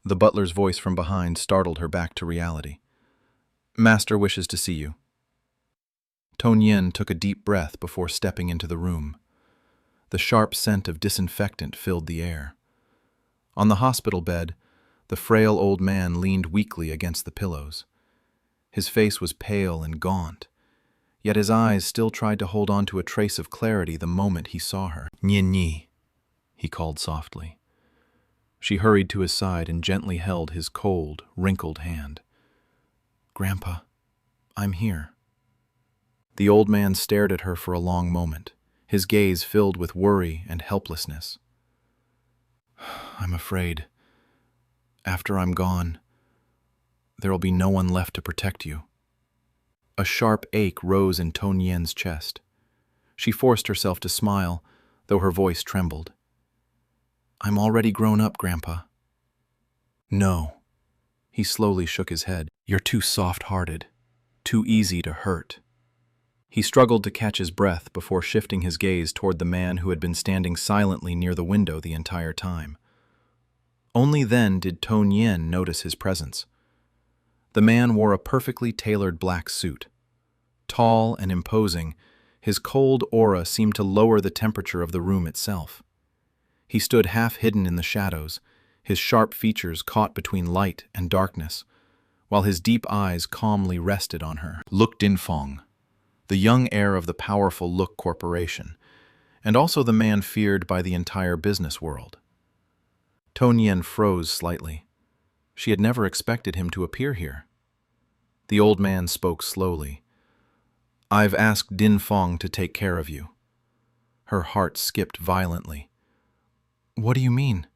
the butler's voice from behind startled her back to reality. Master wishes to see you. Tong Yen took a deep breath before stepping into the room. The sharp scent of disinfectant filled the air. On the hospital bed, the frail old man leaned weakly against the pillows. His face was pale and gaunt, yet his eyes still tried to hold on to a trace of clarity the moment he saw her. Nyi, he called softly. She hurried to his side and gently held his cold, wrinkled hand. Grandpa, I'm here. The old man stared at her for a long moment, his gaze filled with worry and helplessness. I'm afraid, after I'm gone, there'll be no one left to protect you. A sharp ache rose in Tong Yen's chest. She forced herself to smile, though her voice trembled. I'm already grown up, Grandpa. No. He slowly shook his head. You're too soft-hearted, too easy to hurt. He struggled to catch his breath before shifting his gaze toward the man who had been standing silently near the window the entire time. Only then did Tong Yen notice his presence. The man wore a perfectly tailored black suit. Tall and imposing, his cold aura seemed to lower the temperature of the room itself. He stood half hidden in the shadows, his sharp features caught between light and darkness, while his deep eyes calmly rested on her. Look Din Fong, the young heir of the powerful Look Corporation, and also the man feared by the entire business world. Tong Yen froze slightly. She had never expected him to appear here. The old man spoke slowly. "I've asked Din Fong to take care of you." Her heart skipped violently. "What do you mean?"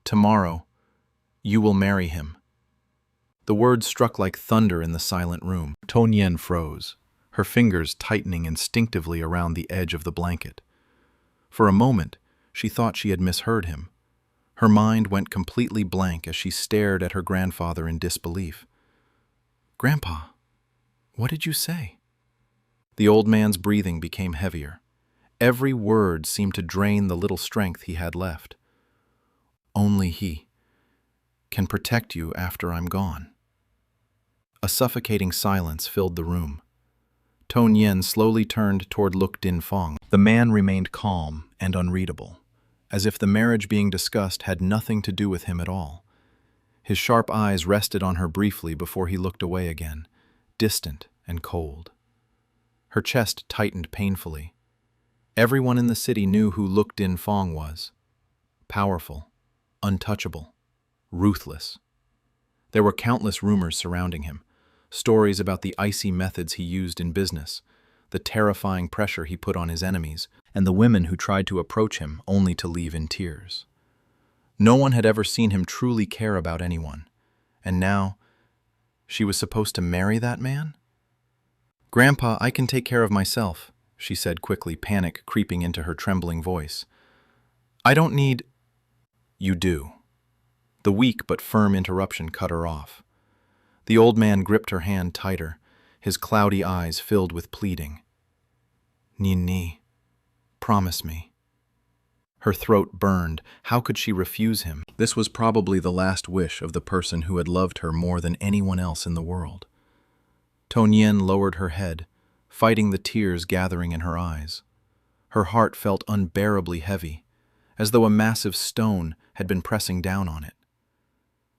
"Tomorrow, you will marry him." The words struck like thunder in the silent room. Tong Yen froze, her fingers tightening instinctively around the edge of the blanket. For a moment, she thought she had misheard him. Her mind went completely blank as she stared at her grandfather in disbelief. "Grandpa, what did you say?" The old man's breathing became heavier. Every word seemed to drain the little strength he had left. "Only he can protect you after I'm gone." A suffocating silence filled the room. Tong Yen slowly turned toward Look Din Fong. The man remained calm and unreadable, as if the marriage being discussed had nothing to do with him at all. His sharp eyes rested on her briefly before he looked away again, distant and cold. Her chest tightened painfully. Everyone in the city knew who Look Din Fong was. Powerful, untouchable, ruthless. There were countless rumors surrounding him, stories about the icy methods he used in business, the terrifying pressure he put on his enemies, and the women who tried to approach him only to leave in tears. No one had ever seen him truly care about anyone, and now she was supposed to marry that man? "Grandpa, I can take care of myself," she said quickly, panic creeping into her trembling voice. "I don't need—" "You do." The weak but firm interruption cut her off. The old man gripped her hand tighter, his cloudy eyes filled with pleading. "Ni, promise me." Her throat burned. How could she refuse him? This was probably the last wish of the person who had loved her more than anyone else in the world. Tong Yen lowered her head, fighting the tears gathering in her eyes. Her heart felt unbearably heavy, as though a massive stone had been pressing down on it.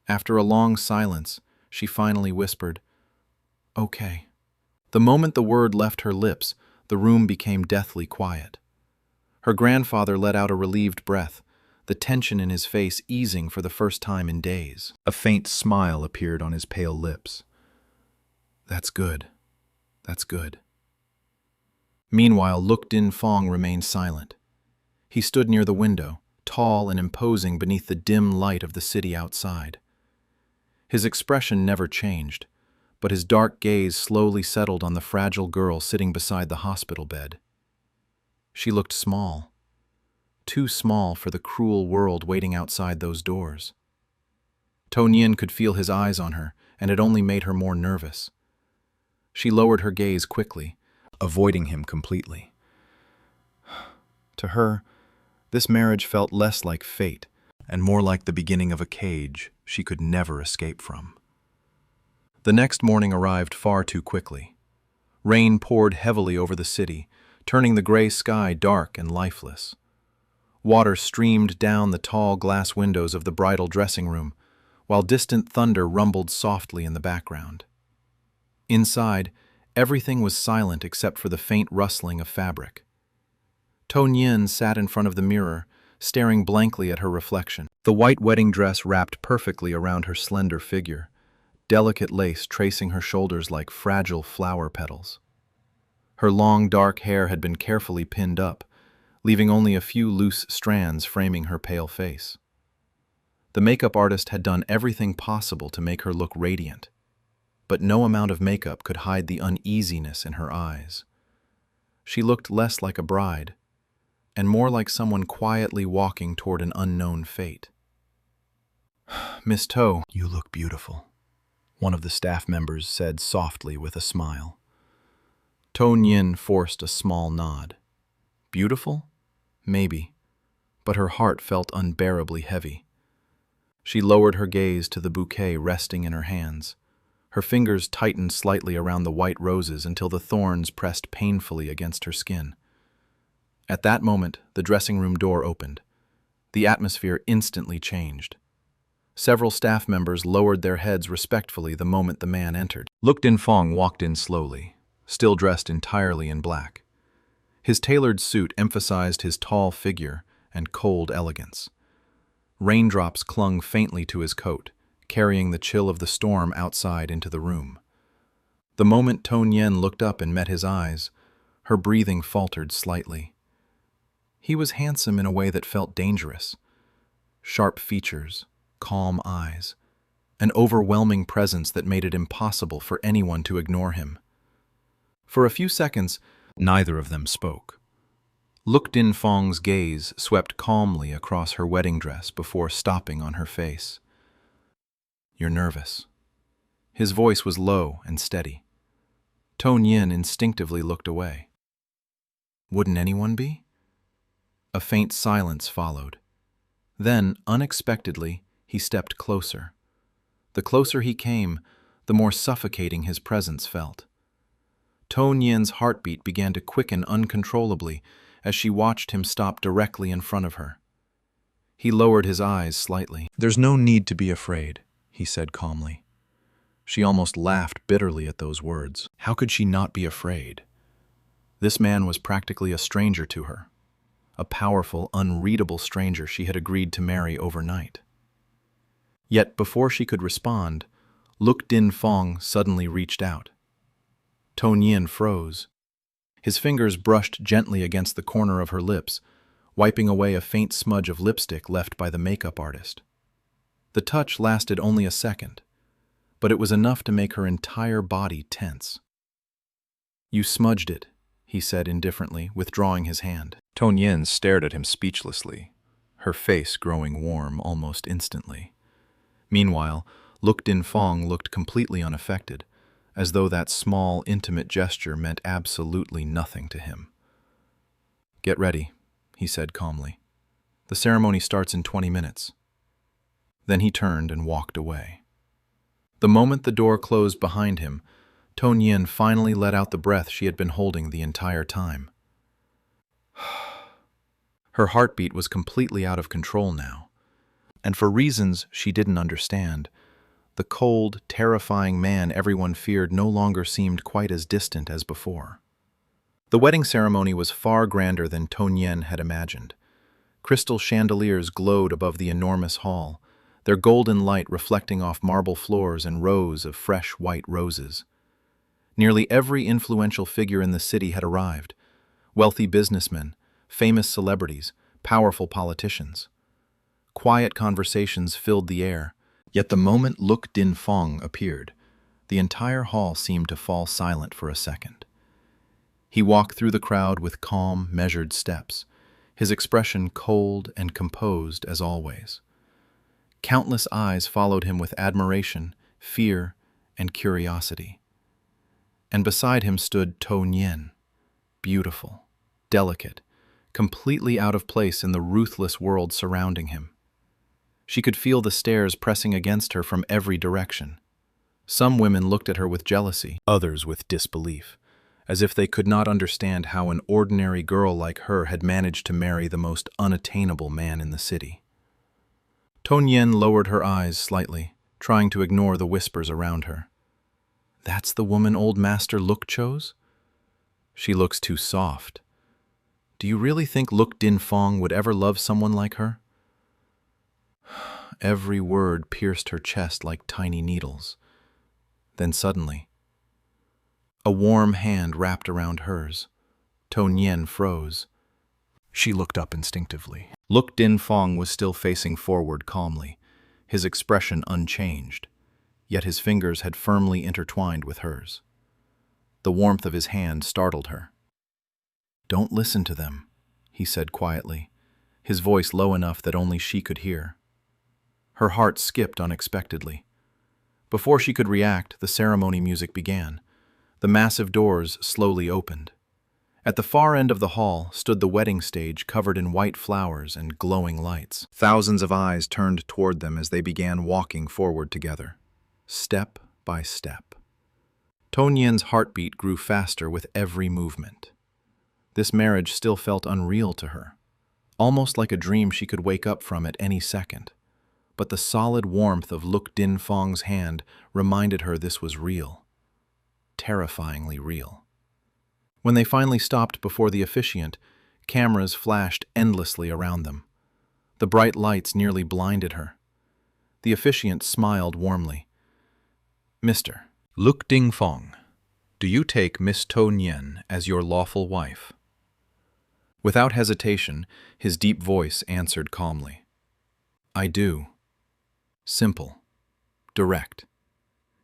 After a long silence, she finally whispered, "Okay." The moment the word left her lips, the room became deathly quiet. Her grandfather let out a relieved breath, the tension in his face easing for the first time in days. A faint smile appeared on his pale lips. "That's good. That's good." Meanwhile, Look Din Fong remained silent. He stood near the window, tall and imposing beneath the dim light of the city outside. His expression never changed, but his dark gaze slowly settled on the fragile girl sitting beside the hospital bed. She looked small, too small for the cruel world waiting outside those doors. Tong Yen could feel his eyes on her, and it only made her more nervous. She lowered her gaze quickly, avoiding him completely. To her, this marriage felt less like fate and more like the beginning of a cage she could never escape from. The next morning arrived far too quickly. Rain poured heavily over the city, turning the gray sky dark and lifeless. Water streamed down the tall glass windows of the bridal dressing room, while distant thunder rumbled softly in the background. Inside, everything was silent except for the faint rustling of fabric. Tong Yen sat in front of the mirror, staring blankly at her reflection. The white wedding dress wrapped perfectly around her slender figure, delicate lace tracing her shoulders like fragile flower petals. Her long dark hair had been carefully pinned up, leaving only a few loose strands framing her pale face. The makeup artist had done everything possible to make her look radiant, but no amount of makeup could hide the uneasiness in her eyes. She looked less like a bride, and more like someone quietly walking toward an unknown fate. "Miss To, you look beautiful," one of the staff members said softly with a smile. Tong Yen forced a small nod. Beautiful? Maybe, but her heart felt unbearably heavy. She lowered her gaze to the bouquet resting in her hands. Her fingers tightened slightly around the white roses until the thorns pressed painfully against her skin. At that moment, the dressing room door opened. The atmosphere instantly changed. Several staff members lowered their heads respectfully the moment the man entered. Look Din Fong walked in slowly, still dressed entirely in black. His tailored suit emphasized his tall figure and cold elegance. Raindrops clung faintly to his coat, carrying the chill of the storm outside into the room. The moment Tong Yen looked up and met his eyes, her breathing faltered slightly. He was handsome in a way that felt dangerous. Sharp features, calm eyes, an overwhelming presence that made it impossible for anyone to ignore him. For a few seconds, neither of them spoke. Look Din Fong's gaze swept calmly across her wedding dress before stopping on her face. "You're nervous." His voice was low and steady. Tong Yen instinctively looked away. Wouldn't anyone be? A faint silence followed. Then, unexpectedly, he stepped closer. The closer he came, the more suffocating his presence felt. Tong Yen's heartbeat began to quicken uncontrollably as she watched him stop directly in front of her. He lowered his eyes slightly. "There's no need to be afraid," he said calmly. She almost laughed bitterly at those words. How could she not be afraid? This man was practically a stranger to her, a powerful, unreadable stranger she had agreed to marry overnight. Yet before she could respond, Look Din Fong suddenly reached out. Tong Yen froze. His fingers brushed gently against the corner of her lips, wiping away a faint smudge of lipstick left by the makeup artist. The touch lasted only a second, but it was enough to make her entire body tense. "You smudged it," he said indifferently, withdrawing his hand. Tong Yen stared at him speechlessly, her face growing warm almost instantly. Meanwhile, Look Din Fong looked completely unaffected, as though that small, intimate gesture meant absolutely nothing to him. "Get ready," he said calmly. "The ceremony starts in 20 minutes. Then he turned and walked away. The moment the door closed behind him, Tong Yen finally let out the breath she had been holding the entire time. Her heartbeat was completely out of control now, and for reasons she didn't understand, the cold, terrifying man everyone feared no longer seemed quite as distant as before. The wedding ceremony was far grander than Tong Yen had imagined. Crystal chandeliers glowed above the enormous hall, their golden light reflecting off marble floors and rows of fresh white roses. Nearly every influential figure in the city had arrived: wealthy businessmen, famous celebrities, powerful politicians. Quiet conversations filled the air, yet the moment Look Din Fong appeared, the entire hall seemed to fall silent for a second. He walked through the crowd with calm, measured steps, his expression cold and composed as always. Countless eyes followed him with admiration, fear, and curiosity. And beside him stood Tong Yen, beautiful, delicate, completely out of place in the ruthless world surrounding him. She could feel the stares pressing against her from every direction. Some women looked at her with jealousy, others with disbelief, as if they could not understand how an ordinary girl like her had managed to marry the most unattainable man in the city. Tong Yen lowered her eyes slightly, trying to ignore the whispers around her. "That's the woman old Master Look chose? She looks too soft. Do you really think Look Din Fong would ever love someone like her?" Every word pierced her chest like tiny needles. Then suddenly, a warm hand wrapped around hers. Tong Yen froze. She looked up instinctively. Look Din Fong was still facing forward calmly, his expression unchanged, yet his fingers had firmly intertwined with hers. The warmth of his hand startled her. "Don't listen to them," he said quietly, his voice low enough that only she could hear. Her heart skipped unexpectedly. Before she could react, the ceremony music began. The massive doors slowly opened. At the far end of the hall stood the wedding stage covered in white flowers and glowing lights. Thousands of eyes turned toward them as they began walking forward together, step by step. Tong Yen's heartbeat grew faster with every movement. This marriage still felt unreal to her, almost like a dream she could wake up from at any second. But the solid warmth of Look Din Fong's hand reminded her this was real, terrifyingly real. When they finally stopped before the officiant, cameras flashed endlessly around them. The bright lights nearly blinded her. The officiant smiled warmly. "Mr. Luk Ding Fong, do you take Miss To Nyen as your lawful wife?" Without hesitation, his deep voice answered calmly. "I do." Simple. Direct.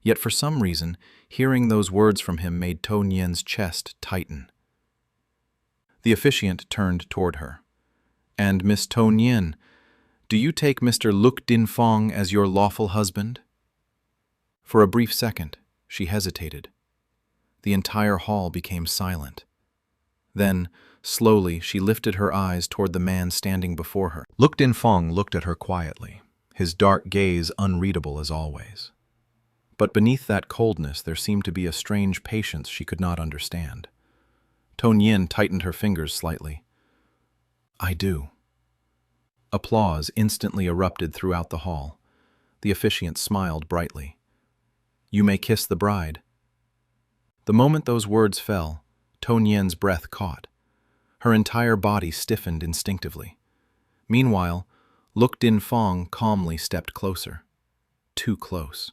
Yet for some reason, hearing those words from him made To Nyen's chest tighten. The officiant turned toward her. "And Miss To Nyen, do you take Mr. Luk Din Fong as your lawful husband?" For a brief second, she hesitated. The entire hall became silent. Then, slowly, she lifted her eyes toward the man standing before her. Luk Din Fong looked at her quietly, his dark gaze unreadable as always. But beneath that coldness there seemed to be a strange patience she could not understand. To Nyen tightened her fingers slightly. "I do." Applause instantly erupted throughout the hall. The officiant smiled brightly. "You may kiss the bride." The moment those words fell, To Nyen's breath caught. Her entire body stiffened instinctively. Meanwhile, Luk Din Fong calmly stepped closer. Too close.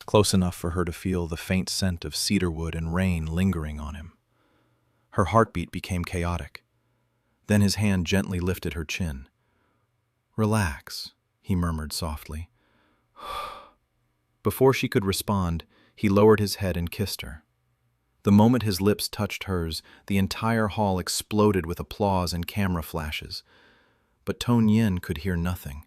Close enough for her to feel the faint scent of cedarwood and rain lingering on him. Her heartbeat became chaotic. Then his hand gently lifted her chin. "Relax," he murmured softly. Before she could respond, he lowered his head and kissed her. The moment his lips touched hers, the entire hall exploded with applause and camera flashes. But To Nyen could hear nothing.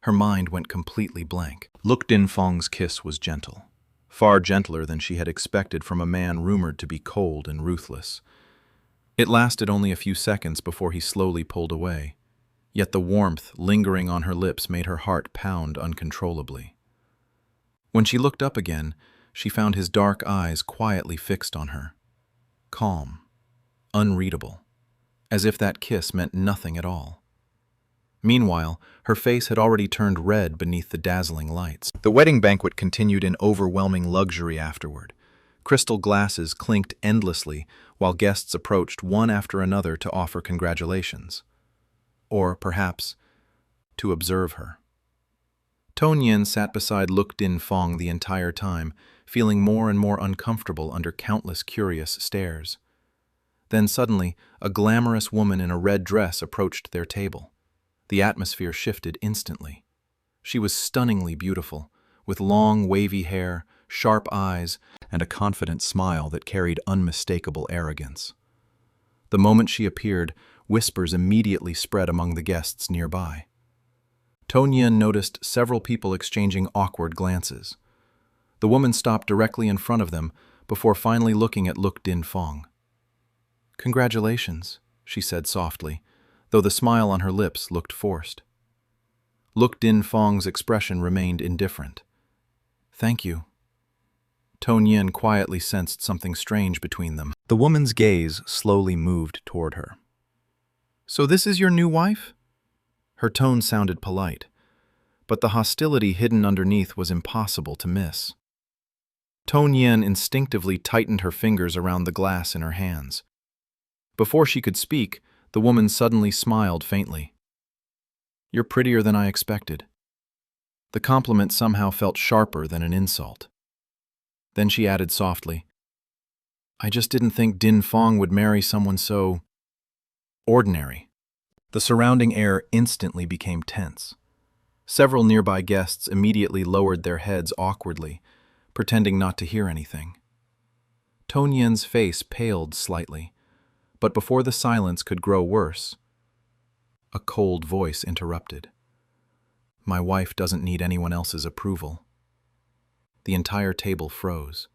Her mind went completely blank. Luk Din Fong's kiss was gentle, far gentler than she had expected from a man rumored to be cold and ruthless. It lasted only a few seconds before he slowly pulled away, yet the warmth lingering on her lips made her heart pound uncontrollably. When she looked up again, she found his dark eyes quietly fixed on her. Calm, unreadable, as if that kiss meant nothing at all. Meanwhile, her face had already turned red beneath the dazzling lights. The wedding banquet continued in overwhelming luxury afterward. Crystal glasses clinked endlessly while guests approached one after another to offer congratulations. Or, perhaps, to observe her. To Nyen sat beside Luk Din Fong the entire time, feeling more and more uncomfortable under countless curious stares. Then suddenly, a glamorous woman in a red dress approached their table. The atmosphere shifted instantly. She was stunningly beautiful, with long, wavy hair, sharp eyes, and a confident smile that carried unmistakable arrogance. The moment she appeared, whispers immediately spread among the guests nearby. To Nyen noticed several people exchanging awkward glances. The woman stopped directly in front of them before finally looking at Luk Din Fong. "Congratulations," she said softly, though the smile on her lips looked forced. Luk Din Fong's expression remained indifferent. "Thank you." To Nyen quietly sensed something strange between them. The woman's gaze slowly moved toward her. "So this is your new wife?" Her tone sounded polite, but the hostility hidden underneath was impossible to miss. To Nyen instinctively tightened her fingers around the glass in her hands. Before she could speak, the woman suddenly smiled faintly. "You're prettier than I expected." The compliment somehow felt sharper than an insult. Then she added softly, "I just didn't think Din Fong would marry someone so ordinary." The surrounding air instantly became tense. Several nearby guests immediately lowered their heads awkwardly, pretending not to hear anything. To Nyen's face paled slightly, but before the silence could grow worse, a cold voice interrupted. "My wife doesn't need anyone else's approval." The entire table froze.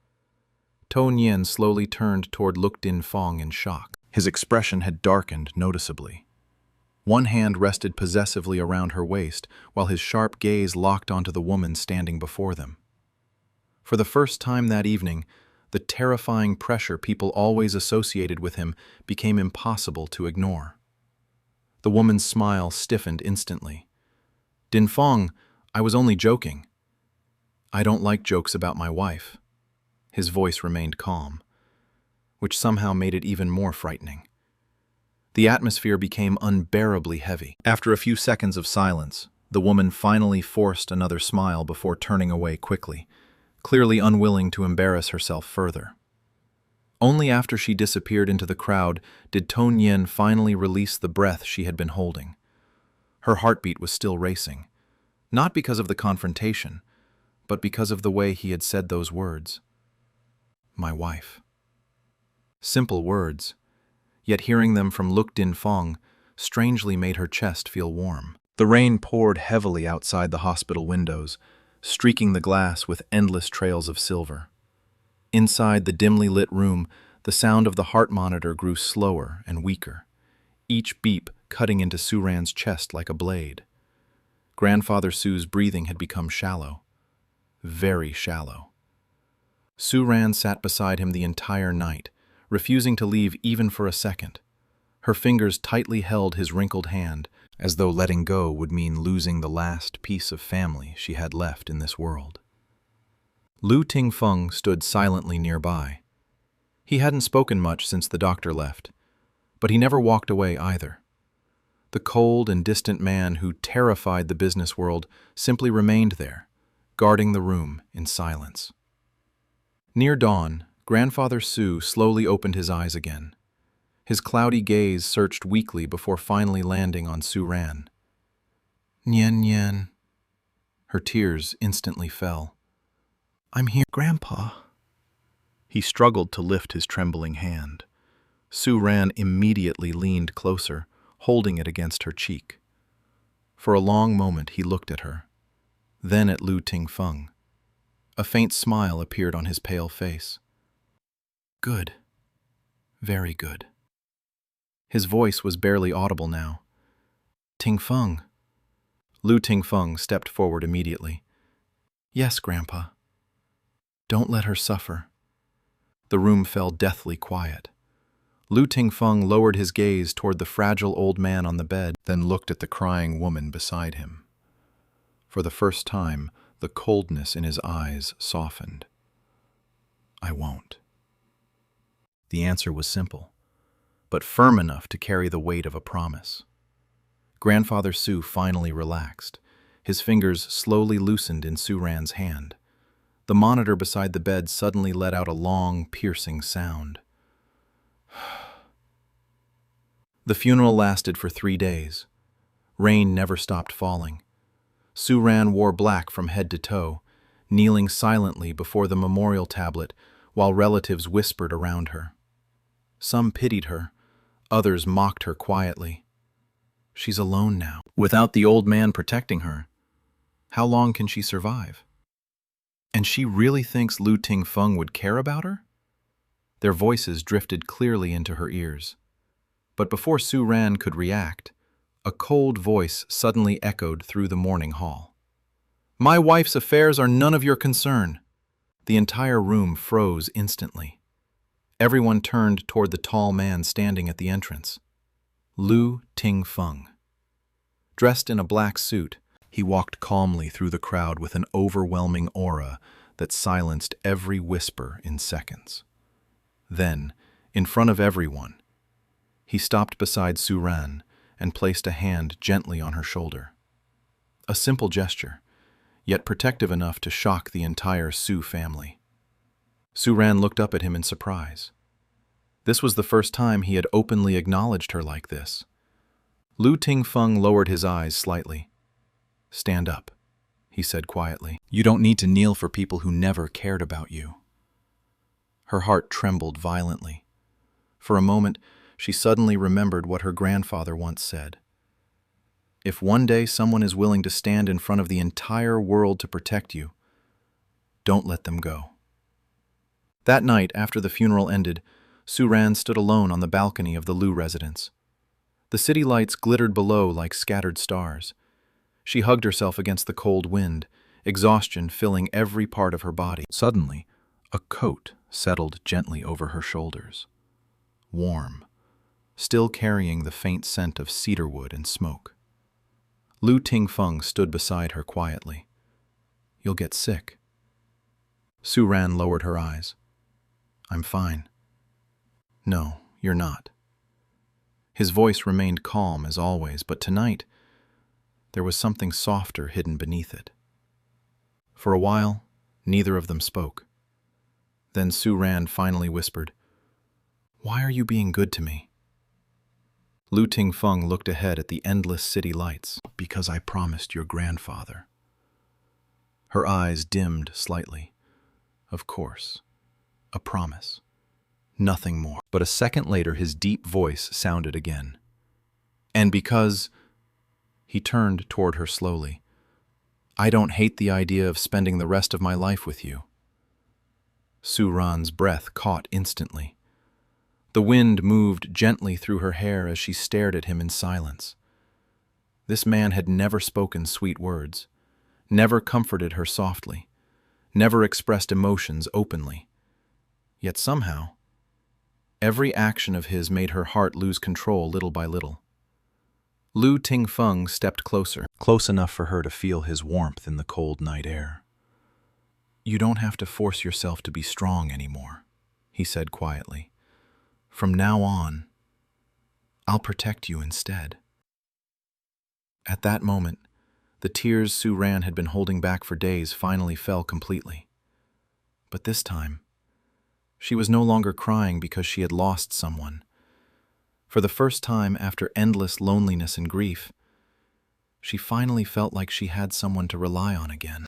To Nyen slowly turned toward Luk Din Fong in shock. His expression had darkened noticeably. One hand rested possessively around her waist, while his sharp gaze locked onto the woman standing before them. For the first time that evening, the terrifying pressure people always associated with him became impossible to ignore. The woman's smile stiffened instantly. "Din Fong, I was only joking." "I don't like jokes about my wife." His voice remained calm, which somehow made it even more frightening. The atmosphere became unbearably heavy. After a few seconds of silence, the woman finally forced another smile before turning away quickly, clearly unwilling to embarrass herself further. Only after she disappeared into the crowd did Tong Yin finally release the breath she had been holding. Her heartbeat was still racing, not because of the confrontation, but because of the way he had said those words. My wife. Simple words, yet hearing them from Luk Din Fong strangely made her chest feel warm. The rain poured heavily outside the hospital windows, streaking the glass with endless trails of silver. Inside the dimly lit room, the sound of the heart monitor grew slower and weaker, each beep cutting into Suran's chest like a blade. Grandfather Su's breathing had become shallow, very shallow. Suran sat beside him the entire night, refusing to leave even for a second. Her fingers tightly held his wrinkled hand, as though letting go would mean losing the last piece of family she had left in this world. Lu Tingfeng stood silently nearby. He hadn't spoken much since the doctor left, but he never walked away either. The cold and distant man who terrified the business world simply remained there, guarding the room in silence. Near dawn, Grandfather Su slowly opened his eyes again. His cloudy gaze searched weakly before finally landing on Suran. Nyen Nyen. Her tears instantly fell. I'm here, Grandpa. He struggled to lift his trembling hand. Suran immediately leaned closer, holding it against her cheek. For a long moment he looked at her, then at Lu Tingfeng. A faint smile appeared on his pale face. Good. Very good. His voice was barely audible now. Tingfeng. Lu Tingfeng stepped forward immediately. Yes, Grandpa. Don't let her suffer. The room fell deathly quiet. Lu Tingfeng lowered his gaze toward the fragile old man on the bed, then looked at the crying woman beside him. For the first time, the coldness in his eyes softened. I won't. The answer was simple, but firm enough to carry the weight of a promise. Grandfather Su finally relaxed. His fingers slowly loosened in Suran's hand. The monitor beside the bed suddenly let out a long, piercing sound. The funeral lasted for 3 days. Rain never stopped falling. Suran wore black from head to toe, kneeling silently before the memorial tablet while relatives whispered around her. Some pitied her, others mocked her quietly. She's alone now, without the old man protecting her. How long can she survive? And she really thinks Lu Tingfeng would care about her? Their voices drifted clearly into her ears. But before Suran could react, a cold voice suddenly echoed through the morning hall. My wife's affairs are none of your concern. The entire room froze instantly. Everyone turned toward the tall man standing at the entrance. Lu Tingfeng. Dressed in a black suit, he walked calmly through the crowd with an overwhelming aura that silenced every whisper in seconds. Then, in front of everyone, he stopped beside Suran and placed a hand gently on her shoulder. A simple gesture, yet protective enough to shock the entire Su family. Suran looked up at him in surprise. This was the first time he had openly acknowledged her like this. Lu Tingfeng lowered his eyes slightly. Stand up, he said quietly. You don't need to kneel for people who never cared about you. Her heart trembled violently. For a moment, she suddenly remembered what her grandfather once said. If one day someone is willing to stand in front of the entire world to protect you, don't let them go. That night, after the funeral ended, Suran stood alone on the balcony of the Lu residence. The city lights glittered below like scattered stars. She hugged herself against the cold wind, exhaustion filling every part of her body. Suddenly, a coat settled gently over her shoulders. Warm, still carrying the faint scent of cedarwood and smoke. Lu Tingfeng stood beside her quietly. You'll get sick. Suran lowered her eyes. I'm fine. No, you're not. His voice remained calm as always, but tonight there was something softer hidden beneath it. For a while, neither of them spoke. Then Su Ran finally whispered, "Why are you being good to me?" Lu Tingfeng looked ahead at the endless city lights. "Because I promised your grandfather." Her eyes dimmed slightly. Of course. A promise. Nothing more. But a second later, his deep voice sounded again. "And because—" He turned toward her slowly. "I don't hate the idea of spending the rest of my life with you." Su Ran's breath caught instantly. The wind moved gently through her hair as she stared at him in silence. This man had never spoken sweet words, never comforted her softly, never expressed emotions openly. Yet somehow, every action of his made her heart lose control little by little. Lu Tingfeng stepped closer, close enough for her to feel his warmth in the cold night air. "You don't have to force yourself to be strong anymore," he said quietly. "From now on, I'll protect you instead." At that moment, the tears Su Ran had been holding back for days finally fell completely. But this time, she was no longer crying because she had lost someone. For the first time after endless loneliness and grief, she finally felt like she had someone to rely on again.